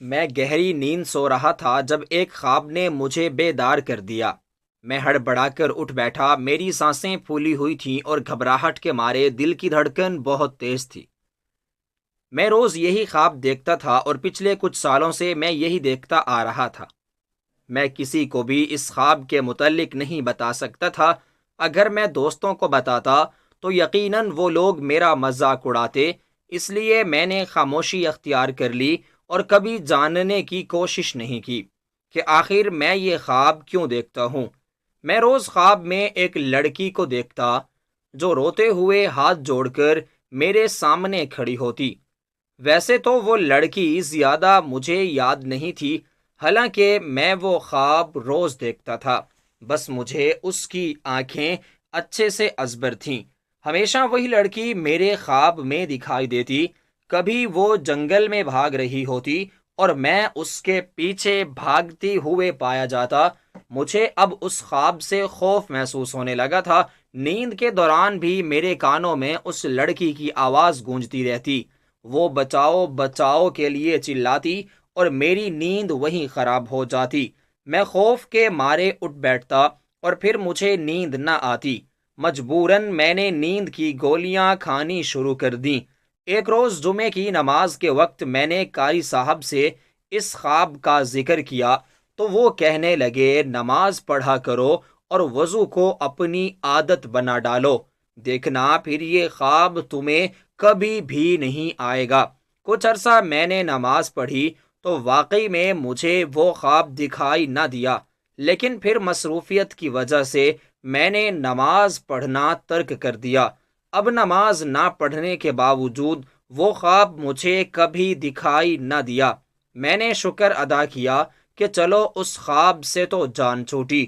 میں گہری نیند سو رہا تھا جب ایک خواب نے مجھے بیدار کر دیا۔ میں ہڑبڑا کر اٹھ بیٹھا، میری سانسیں پھولی ہوئی تھیں اور گھبراہٹ کے مارے دل کی دھڑکن بہت تیز تھی۔ میں روز یہی خواب دیکھتا تھا اور پچھلے کچھ سالوں سے میں یہی دیکھتا آ رہا تھا۔ میں کسی کو بھی اس خواب کے متعلق نہیں بتا سکتا تھا۔ اگر میں دوستوں کو بتاتا تو یقیناً وہ لوگ میرا مذاق اڑاتے، اس لیے میں نے خاموشی اختیار کر لی اور کبھی جاننے کی کوشش نہیں کی کہ آخر میں یہ خواب کیوں دیکھتا ہوں۔ میں روز خواب میں ایک لڑکی کو دیکھتا جو روتے ہوئے ہاتھ جوڑ کر میرے سامنے کھڑی ہوتی۔ ویسے تو وہ لڑکی زیادہ مجھے یاد نہیں تھی، حالانکہ میں وہ خواب روز دیکھتا تھا، بس مجھے اس کی آنکھیں اچھے سے ازبر تھیں۔ ہمیشہ وہی لڑکی میرے خواب میں دکھائی دیتی، کبھی وہ جنگل میں بھاگ رہی ہوتی اور میں اس کے پیچھے بھاگتی ہوئے پایا جاتا۔ مجھے اب اس خواب سے خوف محسوس ہونے لگا تھا۔ نیند کے دوران بھی میرے کانوں میں اس لڑکی کی آواز گونجتی رہتی، وہ بچاؤ بچاؤ کے لیے چلاتی اور میری نیند وہیں خراب ہو جاتی۔ میں خوف کے مارے اٹھ بیٹھتا اور پھر مجھے نیند نہ آتی۔ مجبوراً میں نے نیند کی گولیاں کھانی شروع کر دیں۔ ایک روز جمعے کی نماز کے وقت میں نے قاری صاحب سے اس خواب کا ذکر کیا تو وہ کہنے لگے، نماز پڑھا کرو اور وضو کو اپنی عادت بنا ڈالو، دیکھنا پھر یہ خواب تمہیں کبھی بھی نہیں آئے گا۔ کچھ عرصہ میں نے نماز پڑھی تو واقعی میں مجھے وہ خواب دکھائی نہ دیا، لیکن پھر مصروفیت کی وجہ سے میں نے نماز پڑھنا ترک کر دیا۔ اب نماز نہ پڑھنے کے باوجود وہ خواب مجھے کبھی دکھائی نہ دیا۔ میں نے شکر ادا کیا کہ چلو اس خواب سے تو جان چھوٹی۔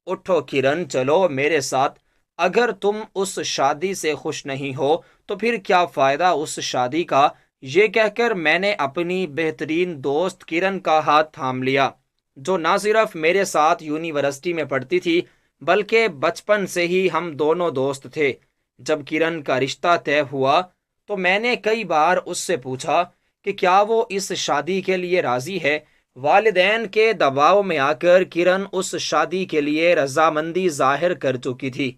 اٹھو کرن، چلو میرے ساتھ۔ اگر تم اس شادی سے خوش نہیں ہو تو پھر کیا فائدہ اس شادی کا؟ یہ کہہ کر میں نے اپنی بہترین دوست کرن کا ہاتھ تھام لیا، جو نہ صرف میرے ساتھ یونیورسٹی میں پڑھتی تھی بلکہ بچپن سے ہی ہم دونوں دوست تھے۔ جب کرن کا رشتہ طے ہوا تو میں نے کئی بار اس سے پوچھا کہ کیا وہ اس شادی کے لیے راضی ہے۔ والدین کے دباؤ میں آ کر کرن اس شادی کے لیے رضامندی ظاہر کر چکی تھی،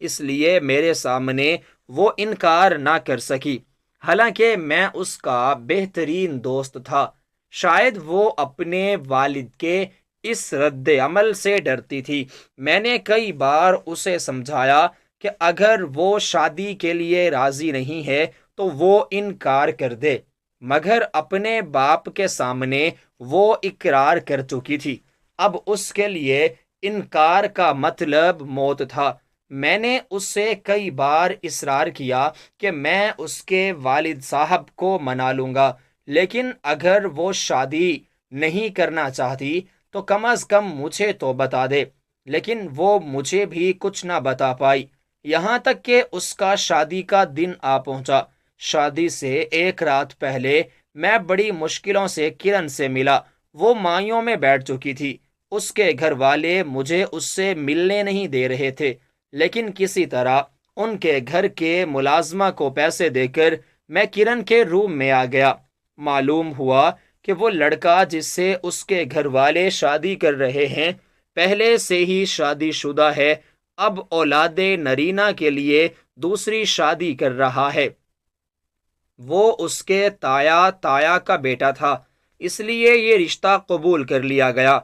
اس لیے میرے سامنے وہ انکار نہ کر سکی، حالانکہ میں اس کا بہترین دوست تھا۔ شاید وہ اپنے والد کے اس رد عمل سے ڈرتی تھی۔ میں نے کئی بار اسے سمجھایا کہ اگر وہ شادی کے لیے راضی نہیں ہے تو وہ انکار کر دے، مگر اپنے باپ کے سامنے وہ اقرار کر چکی تھی۔ اب اس کے لیے انکار کا مطلب موت تھا۔ میں نے اس سے کئی بار اصرار کیا کہ میں اس کے والد صاحب کو منا لوں گا، لیکن اگر وہ شادی نہیں کرنا چاہتی تو کم از کم مجھے تو بتا دے، لیکن وہ مجھے بھی کچھ نہ بتا پائی، یہاں تک کہ اس کا شادی کا دن آ پہنچا۔ شادی سے ایک رات پہلے میں بڑی مشکلوں سے کرن سے ملا۔ وہ مائوں میں بیٹھ چکی تھی، اس کے گھر والے مجھے اس سے ملنے نہیں دے رہے تھے، لیکن کسی طرح ان کے گھر کے ملازمہ کو پیسے دے کر میں کرن کے روم میں آ گیا۔ معلوم ہوا کہ وہ لڑکا جس سے اس کے گھر والے شادی کر رہے ہیں پہلے سے ہی شادی شدہ ہے، اب اولاد نرینہ کے لیے دوسری شادی کر رہا ہے۔ وہ اس کے تایا کا بیٹا تھا، اس لیے یہ رشتہ قبول کر لیا گیا،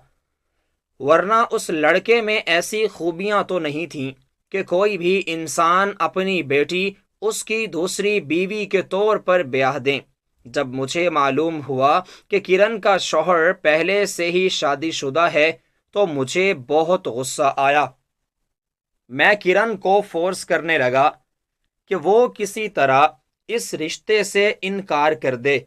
ورنہ اس لڑکے میں ایسی خوبیاں تو نہیں تھیں کہ کوئی بھی انسان اپنی بیٹی اس کی دوسری بیوی کے طور پر بیاہ دیں۔ جب مجھے معلوم ہوا کہ کرن کا شوہر پہلے سے ہی شادی شدہ ہے تو مجھے بہت غصہ آیا۔ میں کرن کو فورس کرنے لگا کہ وہ کسی طرح اس رشتے سے انکار کر دے،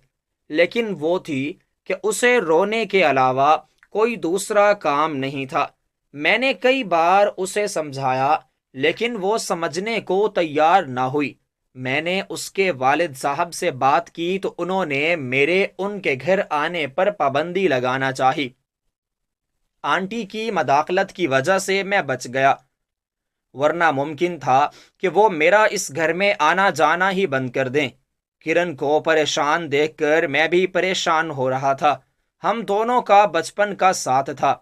لیکن وہ تھی کہ اسے رونے کے علاوہ کوئی دوسرا کام نہیں تھا۔ میں نے کئی بار اسے سمجھایا لیکن وہ سمجھنے کو تیار نہ ہوئی۔ میں نے اس کے والد صاحب سے بات کی تو انہوں نے میرے ان کے گھر آنے پر پابندی لگانا چاہی۔ آنٹی کی مداخلت کی وجہ سے میں بچ گیا، ورنہ ممکن تھا کہ وہ میرا اس گھر میں آنا جانا ہی بند کر دیں۔ کرن کو پریشان دیکھ کر میں بھی پریشان ہو رہا تھا۔ ہم دونوں کا بچپن کا ساتھ تھا۔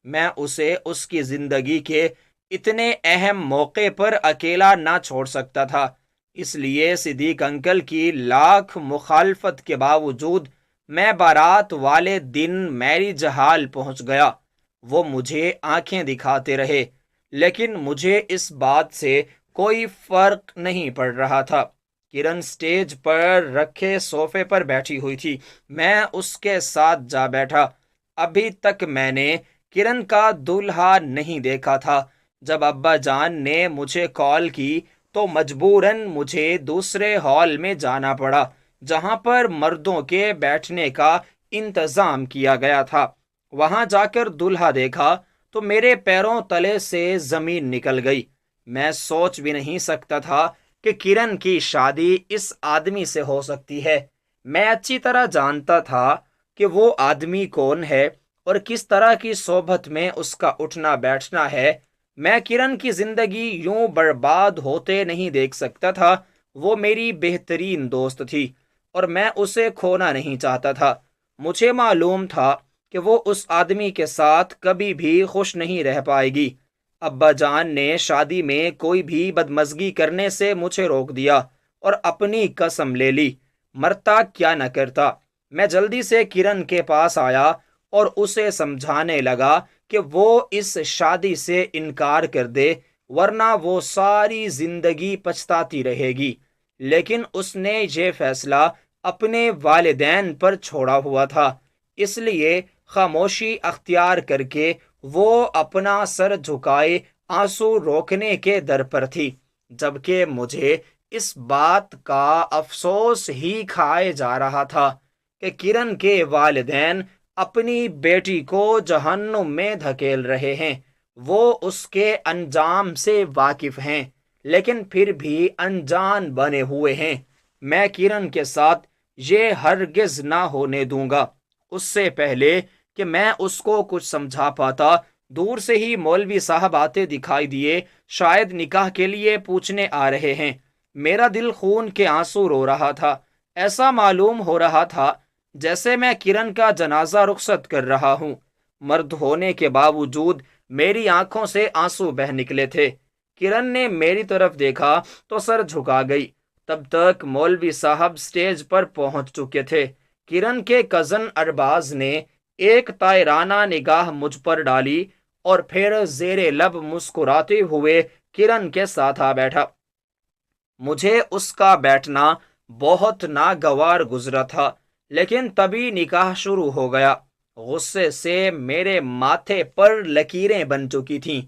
میں اسے اس کی زندگی کے اتنے اہم موقع پر اکیلا نہ چھوڑ سکتا تھا، اس لیے صدیق انکل کی لاکھ مخالفت کے باوجود میں بارات والے دن میرج ہال پہنچ گیا۔ وہ مجھے آنکھیں دکھاتے رہے، لیکن مجھے اس بات سے کوئی فرق نہیں پڑ رہا تھا۔ کرن سٹیج پر رکھے صوفے پر بیٹھی ہوئی تھی، میں اس کے ساتھ جا بیٹھا۔ ابھی تک میں نے کرن کا دولہا نہیں دیکھا تھا۔ جب ابا جان نے مجھے کال کی تو مجبوراً مجھے دوسرے ہال میں جانا پڑا، جہاں پر مردوں کے بیٹھنے کا انتظام کیا گیا تھا۔ وہاں جا کر دولہا دیکھا تو میرے پیروں تلے سے زمین نکل گئی۔ میں سوچ بھی نہیں سکتا تھا کہ کرن کی شادی اس آدمی سے ہو سکتی ہے۔ میں اچھی طرح جانتا تھا کہ وہ آدمی کون ہے اور کس طرح کی صحبت میں اس کا اٹھنا بیٹھنا ہے۔ میں کرن کی زندگی یوں برباد ہوتے نہیں دیکھ سکتا تھا۔ وہ میری بہترین دوست تھی اور میں اسے کھونا نہیں چاہتا تھا۔ مجھے معلوم تھا کہ وہ اس آدمی کے ساتھ کبھی بھی خوش نہیں رہ پائے گی۔ ابا جان نے شادی میں کوئی بھی بدمزگی کرنے سے مجھے روک دیا اور اپنی قسم لے لی، مرتا کیا نہ کرتا۔ میں جلدی سے کرن کے پاس آیا اور اسے سمجھانے لگا کہ وہ اس شادی سے انکار کر دے، ورنہ وہ ساری زندگی پچھتاتی رہے گی۔ لیکن اس نے یہ فیصلہ اپنے والدین پر چھوڑا ہوا تھا، اس لیے خاموشی اختیار کر کے وہ اپنا سر جھکائے آنسو روکنے کے در پر تھی، جبکہ مجھے اس بات کا افسوس ہی کھائے جا رہا تھا کہ کرن کے والدین اپنی بیٹی کو جہنم میں دھکیل رہے ہیں۔ وہ اس کے انجام سے واقف ہیں، لیکن پھر بھی انجان بنے ہوئے ہیں۔ میں کرن کے ساتھ یہ ہرگز نہ ہونے دوں گا۔ اس سے پہلے کہ میں اس کو کچھ سمجھا پاتا، دور سے ہی مولوی صاحب آتے دکھائی دیے، شاید نکاح کے لیے پوچھنے آ رہے ہیں۔ میرا دل خون کے آنسو رو رہا تھا۔ ایسا معلوم ہو رہا تھا جیسے میں کرن کا جنازہ رخصت کر رہا ہوں۔ مرد ہونے کے باوجود میری آنکھوں سے آنسو بہہ نکلے تھے۔ کرن نے میری طرف دیکھا تو سر جھکا گئی۔ تب تک مولوی صاحب سٹیج پر پہنچ چکے تھے۔ کرن کے کزن ارباز نے ایک طائرانہ نگاہ مجھ پر ڈالی اور پھر زیر لب مسکراتے ہوئے کرن کے ساتھ آ بیٹھا۔ مجھے اس کا بیٹھنا بہت ناگوار گزرا تھا، لیکن تبھی نکاح شروع ہو گیا۔ غصے سے میرے ماتھے پر لکیریں بن چکی تھیں۔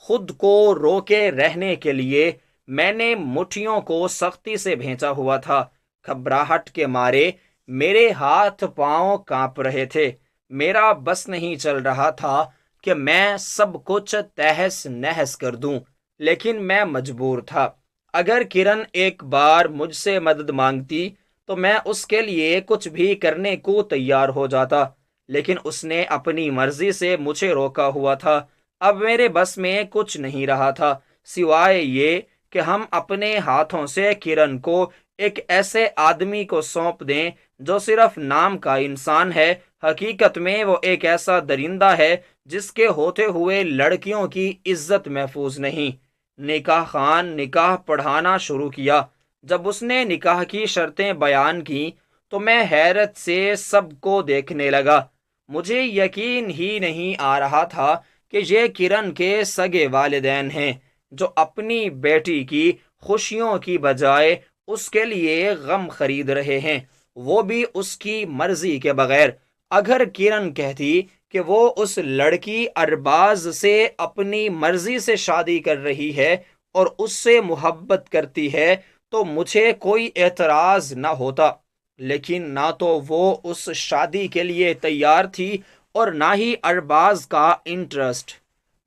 خود کو روکے رہنے کے لیے میں نے مٹھیوں کو سختی سے بھینچا ہوا تھا۔ گھبراہٹ کے مارے میرے ہاتھ پاؤں کانپ رہے تھے۔ میرا بس نہیں چل رہا تھا کہ میں سب کچھ تہس نہس کر دوں، لیکن میں مجبور تھا۔ اگر کرن ایک بار مجھ سے مدد مانگتی تو میں اس کے لیے کچھ بھی کرنے کو تیار ہو جاتا، لیکن اس نے اپنی مرضی سے مجھے روکا ہوا تھا۔ اب میرے بس میں کچھ نہیں رہا تھا سوائے یہ کہ ہم اپنے ہاتھوں سے کرن کو ایک ایسے آدمی کو سونپ دیں جو صرف نام کا انسان ہے، حقیقت میں وہ ایک ایسا درندہ ہے جس کے ہوتے ہوئے لڑکیوں کی عزت محفوظ نہیں۔ نکاح خان نکاح پڑھانا شروع کیا۔ جب اس نے نکاح کی شرطیں بیان کی تو میں حیرت سے سب کو دیکھنے لگا۔ مجھے یقین ہی نہیں آ رہا تھا کہ یہ کرن کے سگے والدین ہیں جو اپنی بیٹی کی خوشیوں کی بجائے اس کے لیے غم خرید رہے ہیں، وہ بھی اس کی مرضی کے بغیر۔ اگر کرن کہتی کہ وہ اس لڑکی ارباز سے اپنی مرضی سے شادی کر رہی ہے اور اس سے محبت کرتی ہے تو مجھے کوئی اعتراض نہ ہوتا، لیکن نہ تو وہ اس شادی کے لیے تیار تھی اور نہ ہی ارباز کا انٹرسٹ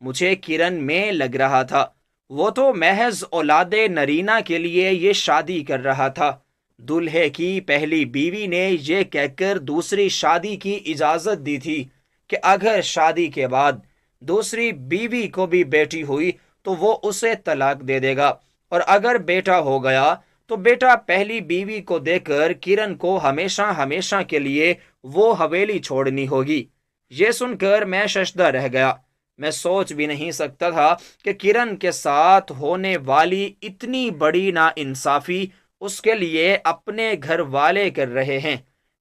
مجھے کرن میں لگ رہا تھا۔ وہ تو محض اولاد نرینہ کے لیے یہ شادی کر رہا تھا۔ دلہے کی پہلی بیوی نے یہ کہہ کر دوسری شادی کی اجازت دی تھی کہ اگر شادی کے بعد دوسری بیوی کو بھی بیٹی ہوئی تو وہ اسے طلاق دے دے گا، اور اگر بیٹا ہو گیا تو بیٹا پہلی بیوی کو دے کر کرن کو ہمیشہ ہمیشہ کے لیے وہ حویلی چھوڑنی ہوگی۔ یہ سن کر میں ششدر رہ گیا۔ میں سوچ بھی نہیں سکتا تھا کہ کرن کے ساتھ ہونے والی اتنی بڑی ناانصافی اس کے لیے اپنے گھر والے کر رہے ہیں۔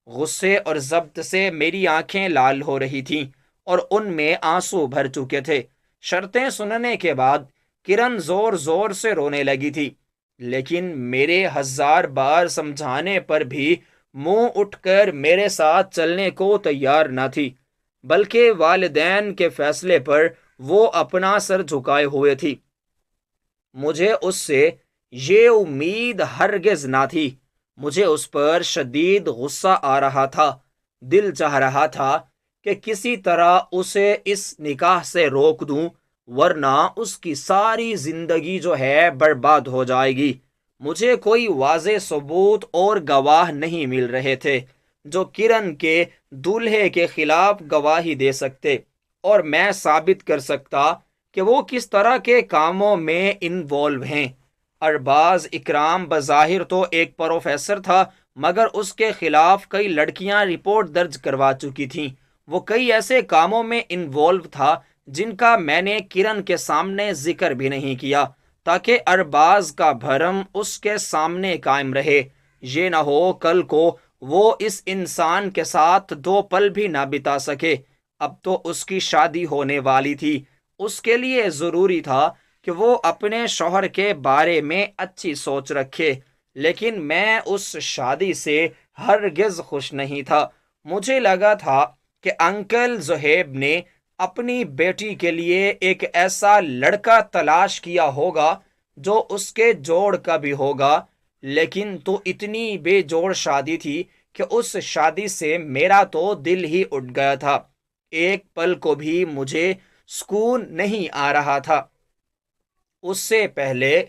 غصے اور ضبط سے میری آنکھیں لال ہو رہی تھیں اور ان میں آنسو بھر چکے تھے۔ شرطیں سننے کے بعد کرن زور زور سے رونے لگی تھی، لیکن میرے 1000 بار سمجھانے پر بھی منہ اٹھ کر میرے ساتھ چلنے کو تیار نہ تھی، بلکہ والدین کے فیصلے پر وہ اپنا سر جھکائے ہوئے تھی۔ مجھے اس سے یہ امید ہرگز نہ تھی۔ مجھے اس پر شدید غصہ آ رہا تھا۔ دل چاہ رہا تھا کہ کسی طرح اسے اس نکاح سے روک دوں، ورنہ اس کی ساری زندگی جو ہے برباد ہو جائے گی۔ مجھے کوئی واضح ثبوت اور گواہ نہیں مل رہے تھے جو کرن کے دولہے کے خلاف گواہی دے سکتے، اور میں ثابت کر سکتا کہ وہ کس طرح کے کاموں میں انوالو ہیں۔ ارباز اکرام بظاہر تو ایک پروفیسر تھا، مگر اس کے خلاف کئی لڑکیاں رپورٹ درج کروا چکی تھیں۔ وہ کئی ایسے کاموں میں انوالو تھا جن کا میں نے کرن کے سامنے ذکر بھی نہیں کیا، تاکہ ارباز کا بھرم اس کے سامنے قائم رہے۔ یہ نہ ہو کل کو وہ اس انسان کے ساتھ 2 پل بھی نہ بتا سکے۔ اب تو اس کی شادی ہونے والی تھی۔ اس کے لیے ضروری تھا کہ وہ اپنے شوہر کے بارے میں اچھی سوچ رکھے، لیکن میں اس شادی سے ہرگز خوش نہیں تھا۔ مجھے لگا تھا کہ انکل زہیب نے اپنی بیٹی کے لیے ایک ایسا لڑکا تلاش کیا ہوگا جو اس کے جوڑ کا بھی ہوگا، لیکن تو اتنی بے جوڑ شادی تھی کہ اس شادی سے میرا تو دل ہی اٹھ گیا تھا۔ ایک پل کو بھی مجھے سکون نہیں آ رہا تھا۔ اس سے پہلے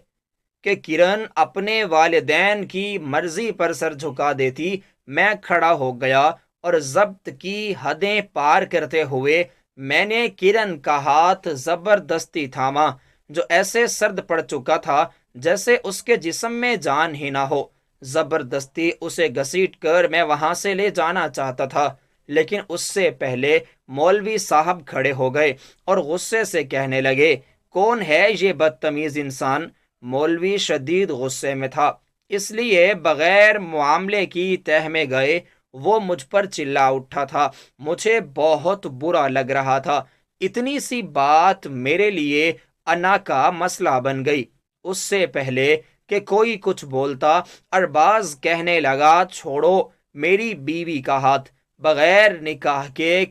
کہ کرن اپنے والدین کی مرضی پر سر جھکا دیتی، میں کھڑا ہو گیا اور ضبط کی حدیں پار کرتے ہوئے میں نے کرن کا ہاتھ زبردستی تھاما، جو ایسے سرد پڑ چکا تھا جیسے اس کے جسم میں جان ہی نہ ہو۔ زبردستی اسے گھسیٹ کر میں وہاں سے لے جانا چاہتا تھا، لیکن اس سے پہلے مولوی صاحب کھڑے ہو گئے اور غصے سے کہنے لگے، کون ہے یہ بدتمیز انسان؟ مولوی شدید غصے میں تھا، اس لیے بغیر معاملے کی تہ میں گئے وہ مجھ پر چلا اٹھا تھا۔ مجھے بہت برا لگ رہا تھا۔ اتنی سی بات میرے لیے انا کا مسئلہ بن گئی۔ اس سے پہلے کہ کوئی کچھ بولتا، ارباز کہنے لگا، چھوڑو میری بیوی کا ہاتھ۔ بغیر نکاح کے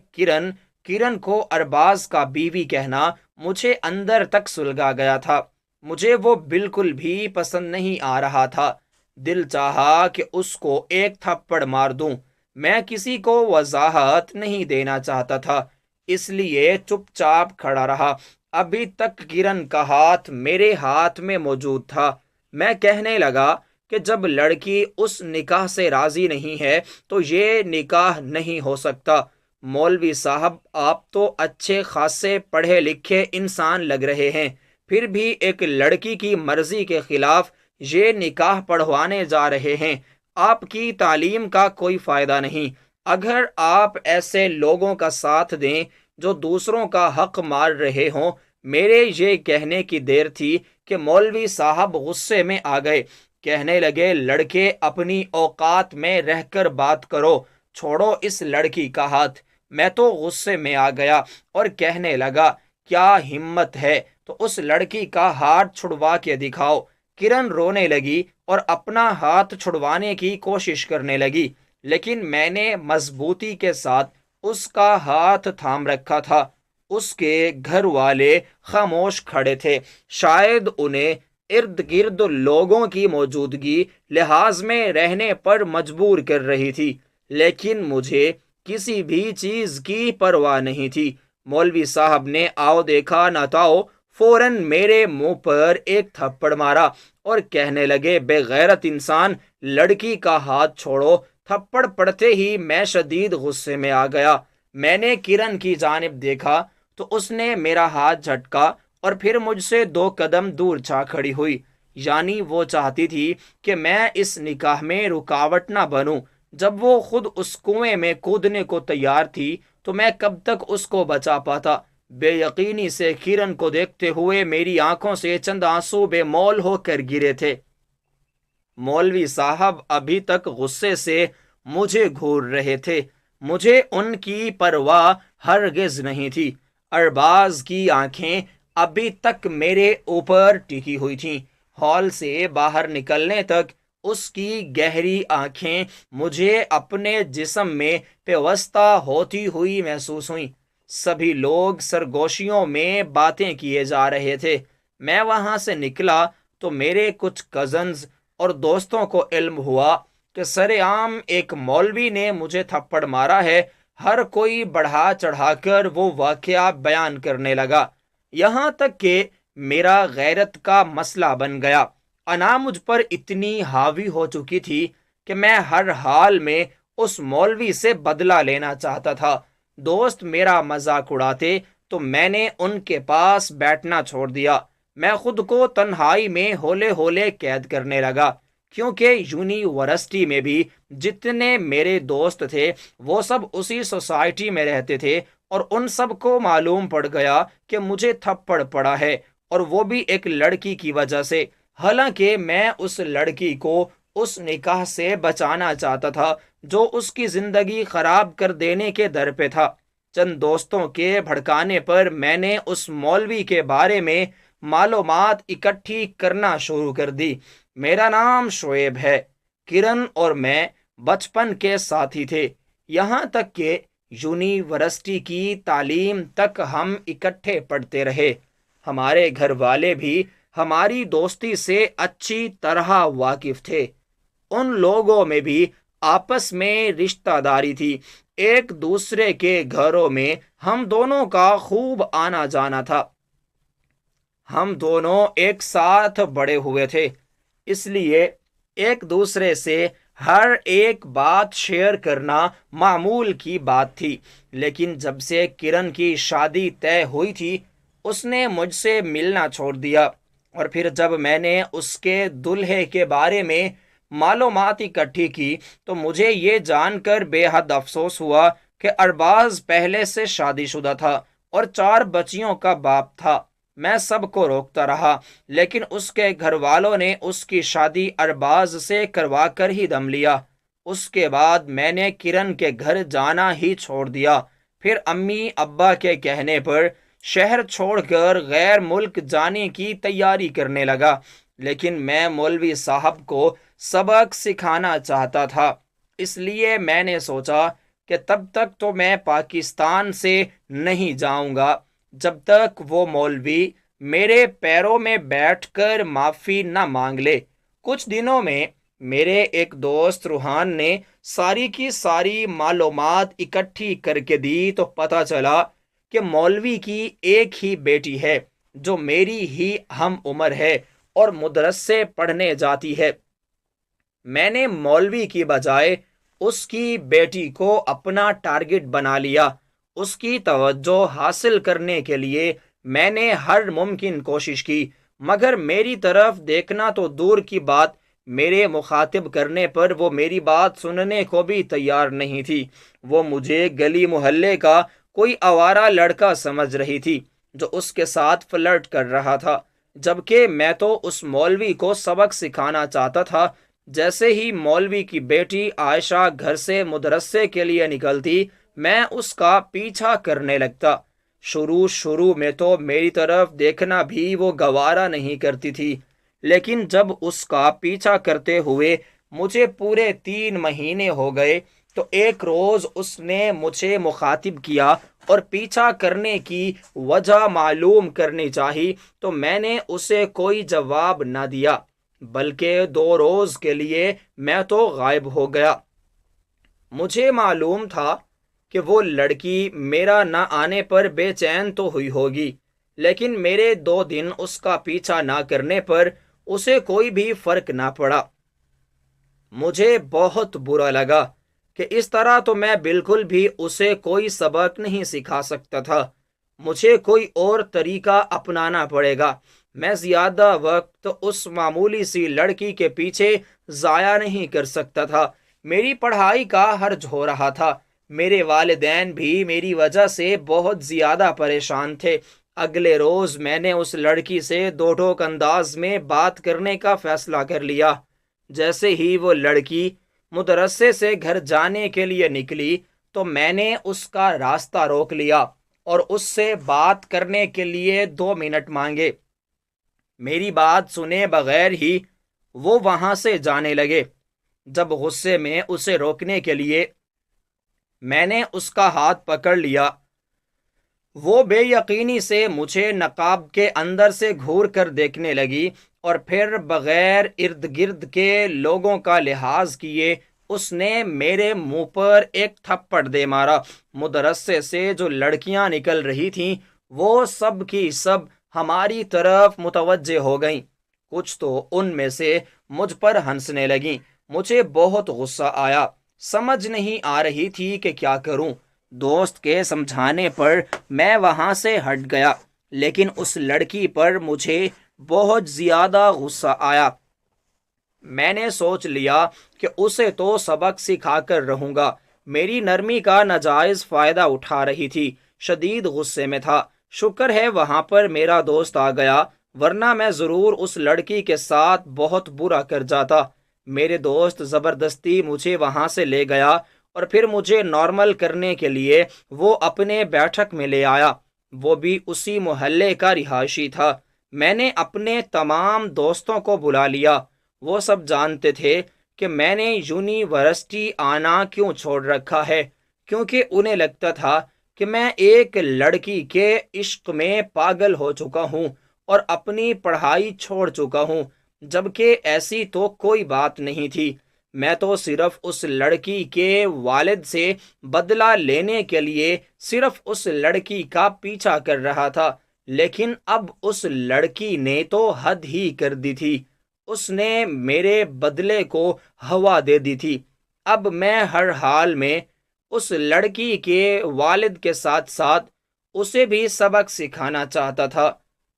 کرن کو ارباز کا بیوی کہنا مجھے اندر تک سلگا گیا تھا۔ مجھے وہ بالکل بھی پسند نہیں آ رہا تھا۔ دل چاہا کہ اس کو ایک تھپڑ مار دوں۔ میں کسی کو وضاحت نہیں دینا چاہتا تھا، اس لیے چپ چاپ کھڑا رہا۔ ابھی تک کرن کا ہاتھ میرے ہاتھ میں موجود تھا۔ میں کہنے لگا کہ جب لڑکی اس نکاح سے راضی نہیں ہے تو یہ نکاح نہیں ہو سکتا۔ مولوی صاحب، آپ تو اچھے خاصے پڑھے لکھے انسان لگ رہے ہیں، پھر بھی ایک لڑکی کی مرضی کے خلاف یہ نکاح پڑھوانے جا رہے ہیں۔ آپ کی تعلیم کا کوئی فائدہ نہیں اگر آپ ایسے لوگوں کا ساتھ دیں جو دوسروں کا حق مار رہے ہوں۔ میرے یہ کہنے کی دیر تھی کہ مولوی صاحب غصے میں آ گئے۔ کہنے لگے، لڑکے اپنی اوقات میں رہ کر بات کرو، چھوڑو اس لڑکی کا ہاتھ۔ میں تو غصے میں آ گیا اور کہنے لگا، کیا ہمت ہے تو اس لڑکی کا ہاتھ چھڑوا کے دکھاؤ۔ کرن رونے لگی اور اپنا ہاتھ چھڑوانے کی کوشش کرنے لگی، لیکن میں نے مضبوطی کے ساتھ اس کا ہاتھ تھام رکھا تھا۔ اس کے گھر والے خاموش کھڑے تھے، شاید انہیں ارد گرد لوگوں کی موجودگی لحاظ میں رہنے پر مجبور کر رہی تھی، لیکن مجھے کسی بھی چیز کی پرواہ نہیں تھی۔ مولوی صاحب نے آؤ دیکھا نہ تاؤ فوراً میرے منہ پر ایک تھپڑ مارا اور کہنے لگے، بے غیرت انسان، لڑکی کا ہاتھ چھوڑو۔ تھپڑ پڑتے ہی میں شدید غصے میں آ گیا۔ میں نے کرن کی جانب دیکھا تو اس نے میرا ہاتھ جھٹکا اور پھر مجھ سے 2 قدم دور جا کھڑی ہوئی۔ یعنی وہ چاہتی تھی کہ میں اس نکاح میں رکاوٹ نہ بنوں۔ جب وہ خود اس کنویں میں کودنے کو تیار تھی تو میں کب تک اس کو بچا پاتا؟ بے یقینی سے کرن کو دیکھتے ہوئے میری آنکھوں سے چند آنسو بے مول ہو کر گرے تھے۔ مولوی صاحب ابھی تک غصے سے مجھے گھور رہے تھے۔ مجھے ان کی پرواہ ہرگز نہیں تھی۔ ارباز کی آنکھیں ابھی تک میرے اوپر ٹکی ہوئی تھیں۔ ہال سے باہر نکلنے تک اس کی گہری آنکھیں مجھے اپنے جسم میں پیوستہ ہوتی ہوئی محسوس ہوئیں۔ سبھی لوگ سرگوشیوں میں باتیں کیے جا رہے تھے۔ میں وہاں سے نکلا تو میرے کچھ کزنز اور دوستوں کو علم ہوا کہ سر عام ایک مولوی نے مجھے تھپڑ مارا ہے۔ ہر کوئی بڑھا چڑھا کر وہ واقعہ بیان کرنے لگا، یہاں تک کہ میرا غیرت کا مسئلہ بن گیا۔ انا مجھ پر اتنی حاوی ہو چکی تھی کہ میں ہر حال میں اس مولوی سے بدلہ لینا چاہتا تھا۔ دوست میرا مذاق اڑاتے تو میں نے ان کے پاس بیٹھنا چھوڑ دیا۔ میں خود کو تنہائی میں ہولے ہولے قید کرنے لگا، کیونکہ یونیورسٹی میں بھی جتنے میرے دوست تھے وہ سب اسی سوسائٹی میں رہتے تھے، اور ان سب کو معلوم پڑ گیا کہ مجھے تھپڑ پڑا ہے، اور وہ بھی ایک لڑکی کی وجہ سے۔ حالانکہ میں اس لڑکی کو اس نکاح سے بچانا چاہتا تھا جو اس کی زندگی خراب کر دینے کے در پہ تھا۔ چند دوستوں کے بھڑکانے پر میں نے اس مولوی کے بارے میں معلومات اکٹھی کرنا شروع کر دی۔ میرا نام شعیب ہے۔ کرن اور میں بچپن کے ساتھی تھے، یہاں تک کہ یونیورسٹی کی تعلیم تک ہم اکٹھے پڑھتے رہے۔ ہمارے گھر والے بھی ہماری دوستی سے اچھی طرح واقف تھے۔ ان لوگوں میں بھی آپس میں رشتہ داری تھی۔ ایک دوسرے کے گھروں میں ہم دونوں کا خوب آنا جانا تھا۔ ہم دونوں ایک ساتھ بڑے ہوئے تھے، اس لیے ایک دوسرے سے ہر ایک بات شیئر کرنا معمول کی بات تھی۔ لیکن جب سے کرن کی شادی طے ہوئی تھی اس نے مجھ سے ملنا چھوڑ دیا، اور پھر جب میں نے اس کے دلہے کے بارے میں معلومات اکٹھی کی تو مجھے یہ جان کر بے حد افسوس ہوا کہ ارباز پہلے سے شادی شدہ تھا اور 4 بچیوں کا باپ تھا۔ میں سب کو روکتا رہا، لیکن اس کے گھر والوں نے اس کی شادی ارباز سے کروا کر ہی دم لیا۔ اس کے بعد میں نے کرن کے گھر جانا ہی چھوڑ دیا، پھر امی ابا کے کہنے پر شہر چھوڑ کر غیر ملک جانے کی تیاری کرنے لگا۔ لیکن میں مولوی صاحب کو سبق سکھانا چاہتا تھا، اس لیے میں نے سوچا کہ تب تک تو میں پاکستان سے نہیں جاؤں گا جب تک وہ مولوی میرے پیروں میں بیٹھ کر معافی نہ مانگ لے۔ کچھ دنوں میں میرے ایک دوست روحان نے ساری کی ساری معلومات اکٹھی کر کے دی تو پتہ چلا کہ مولوی کی ایک ہی بیٹی ہے جو میری ہی ہم عمر ہے اور مدرسے پڑھنے جاتی ہے۔ میں نے مولوی کی بجائے اس کی بیٹی کو اپنا ٹارگٹ بنا لیا۔ اس کی توجہ حاصل کرنے کے لیے میں نے ہر ممکن کوشش کی، مگر میری طرف دیکھنا تو دور کی بات، میرے مخاطب کرنے پر وہ میری بات سننے کو بھی تیار نہیں تھی۔ وہ مجھے گلی محلے کا کوئی آوارہ لڑکا سمجھ رہی تھی جو اس کے ساتھ فلرٹ کر رہا تھا، جبکہ میں تو اس مولوی کو سبق سکھانا چاہتا تھا۔ جیسے ہی مولوی کی بیٹی عائشہ گھر سے مدرسے کے لیے نکلتی میں اس کا پیچھا کرنے لگتا۔ شروع میں تو میری طرف دیکھنا بھی وہ گوارا نہیں کرتی تھی، لیکن جب اس کا پیچھا کرتے ہوئے مجھے پورے 3 مہینے ہو گئے تو ایک روز اس نے مجھے مخاطب کیا اور پیچھا کرنے کی وجہ معلوم کرنی چاہی تو میں نے اسے کوئی جواب نہ دیا، بلکہ 2 روز کے لیے میں تو غائب ہو گیا۔ مجھے معلوم تھا کہ وہ لڑکی میرا نہ آنے پر بے چین تو ہوئی ہوگی، لیکن میرے 2 دن اس کا پیچھا نہ کرنے پر اسے کوئی بھی فرق نہ پڑا۔ مجھے بہت برا لگا کہ اس طرح تو میں بالکل بھی اسے کوئی سبق نہیں سکھا سکتا تھا۔ مجھے کوئی اور طریقہ اپنانا پڑے گا۔ میں زیادہ وقت اس معمولی سی لڑکی کے پیچھے ضائع نہیں کر سکتا تھا۔ میری پڑھائی کا حرج ہو رہا تھا۔ میرے والدین بھی میری وجہ سے بہت زیادہ پریشان تھے۔ اگلے روز میں نے اس لڑکی سے دو ٹوک انداز میں بات کرنے کا فیصلہ کر لیا۔ جیسے ہی وہ لڑکی مدرسے سے گھر جانے کے لیے نکلی تو میں نے اس کا راستہ روک لیا اور اس سے بات کرنے کے لیے 2 منٹ مانگے۔ میری بات سنے بغیر ہی وہ وہاں سے جانے لگے۔ جب غصے میں اسے روکنے کے لیے میں نے اس کا ہاتھ پکڑ لیا، وہ بے یقینی سے مجھے نقاب کے اندر سے گھور کر دیکھنے لگی اور پھر بغیر ارد گرد کے لوگوں کا لحاظ کیے اس نے میرے منہ پر ایک تھپڑ دے مارا۔ مدرسے سے جو لڑکیاں نکل رہی تھیں وہ سب کی سب ہماری طرف متوجہ ہو گئیں۔ کچھ تو ان میں سے مجھ پر ہنسنے لگیں۔ مجھے بہت غصہ آیا، سمجھ نہیں آ رہی تھی کہ کیا کروں۔ دوست کے سمجھانے پر میں وہاں سے ہٹ گیا، لیکن اس لڑکی پر مجھے بہت زیادہ غصہ آیا۔ میں نے سوچ لیا کہ اسے تو سبق سکھا کر رہوں گا۔ میری نرمی کا ناجائز فائدہ اٹھا رہی تھی۔ شدید غصے میں تھا۔ شکر ہے وہاں پر میرا دوست آ گیا، ورنہ میں ضرور اس لڑکی کے ساتھ بہت برا کر جاتا۔ میرے دوست زبردستی مجھے وہاں سے لے گیا اور پھر مجھے نارمل کرنے کے لیے وہ اپنے بیٹھک میں لے آیا۔ وہ بھی اسی محلے کا رہائشی تھا۔ میں نے اپنے تمام دوستوں کو بلا لیا۔ وہ سب جانتے تھے کہ میں نے یونیورسٹی آنا کیوں چھوڑ رکھا ہے، کیونکہ انہیں لگتا تھا کہ میں ایک لڑکی کے عشق میں پاگل ہو چکا ہوں اور اپنی پڑھائی چھوڑ چکا ہوں، جبکہ ایسی تو کوئی بات نہیں تھی۔ میں تو صرف اس لڑکی کے والد سے بدلہ لینے کے لیے صرف اس لڑکی کا پیچھا کر رہا تھا، لیکن اب اس لڑکی نے تو حد ہی کر دی تھی۔ اس نے میرے بدلے کو ہوا دے دی تھی۔ اب میں ہر حال میں اس لڑکی کے والد کے ساتھ ساتھ اسے بھی سبق سکھانا چاہتا تھا۔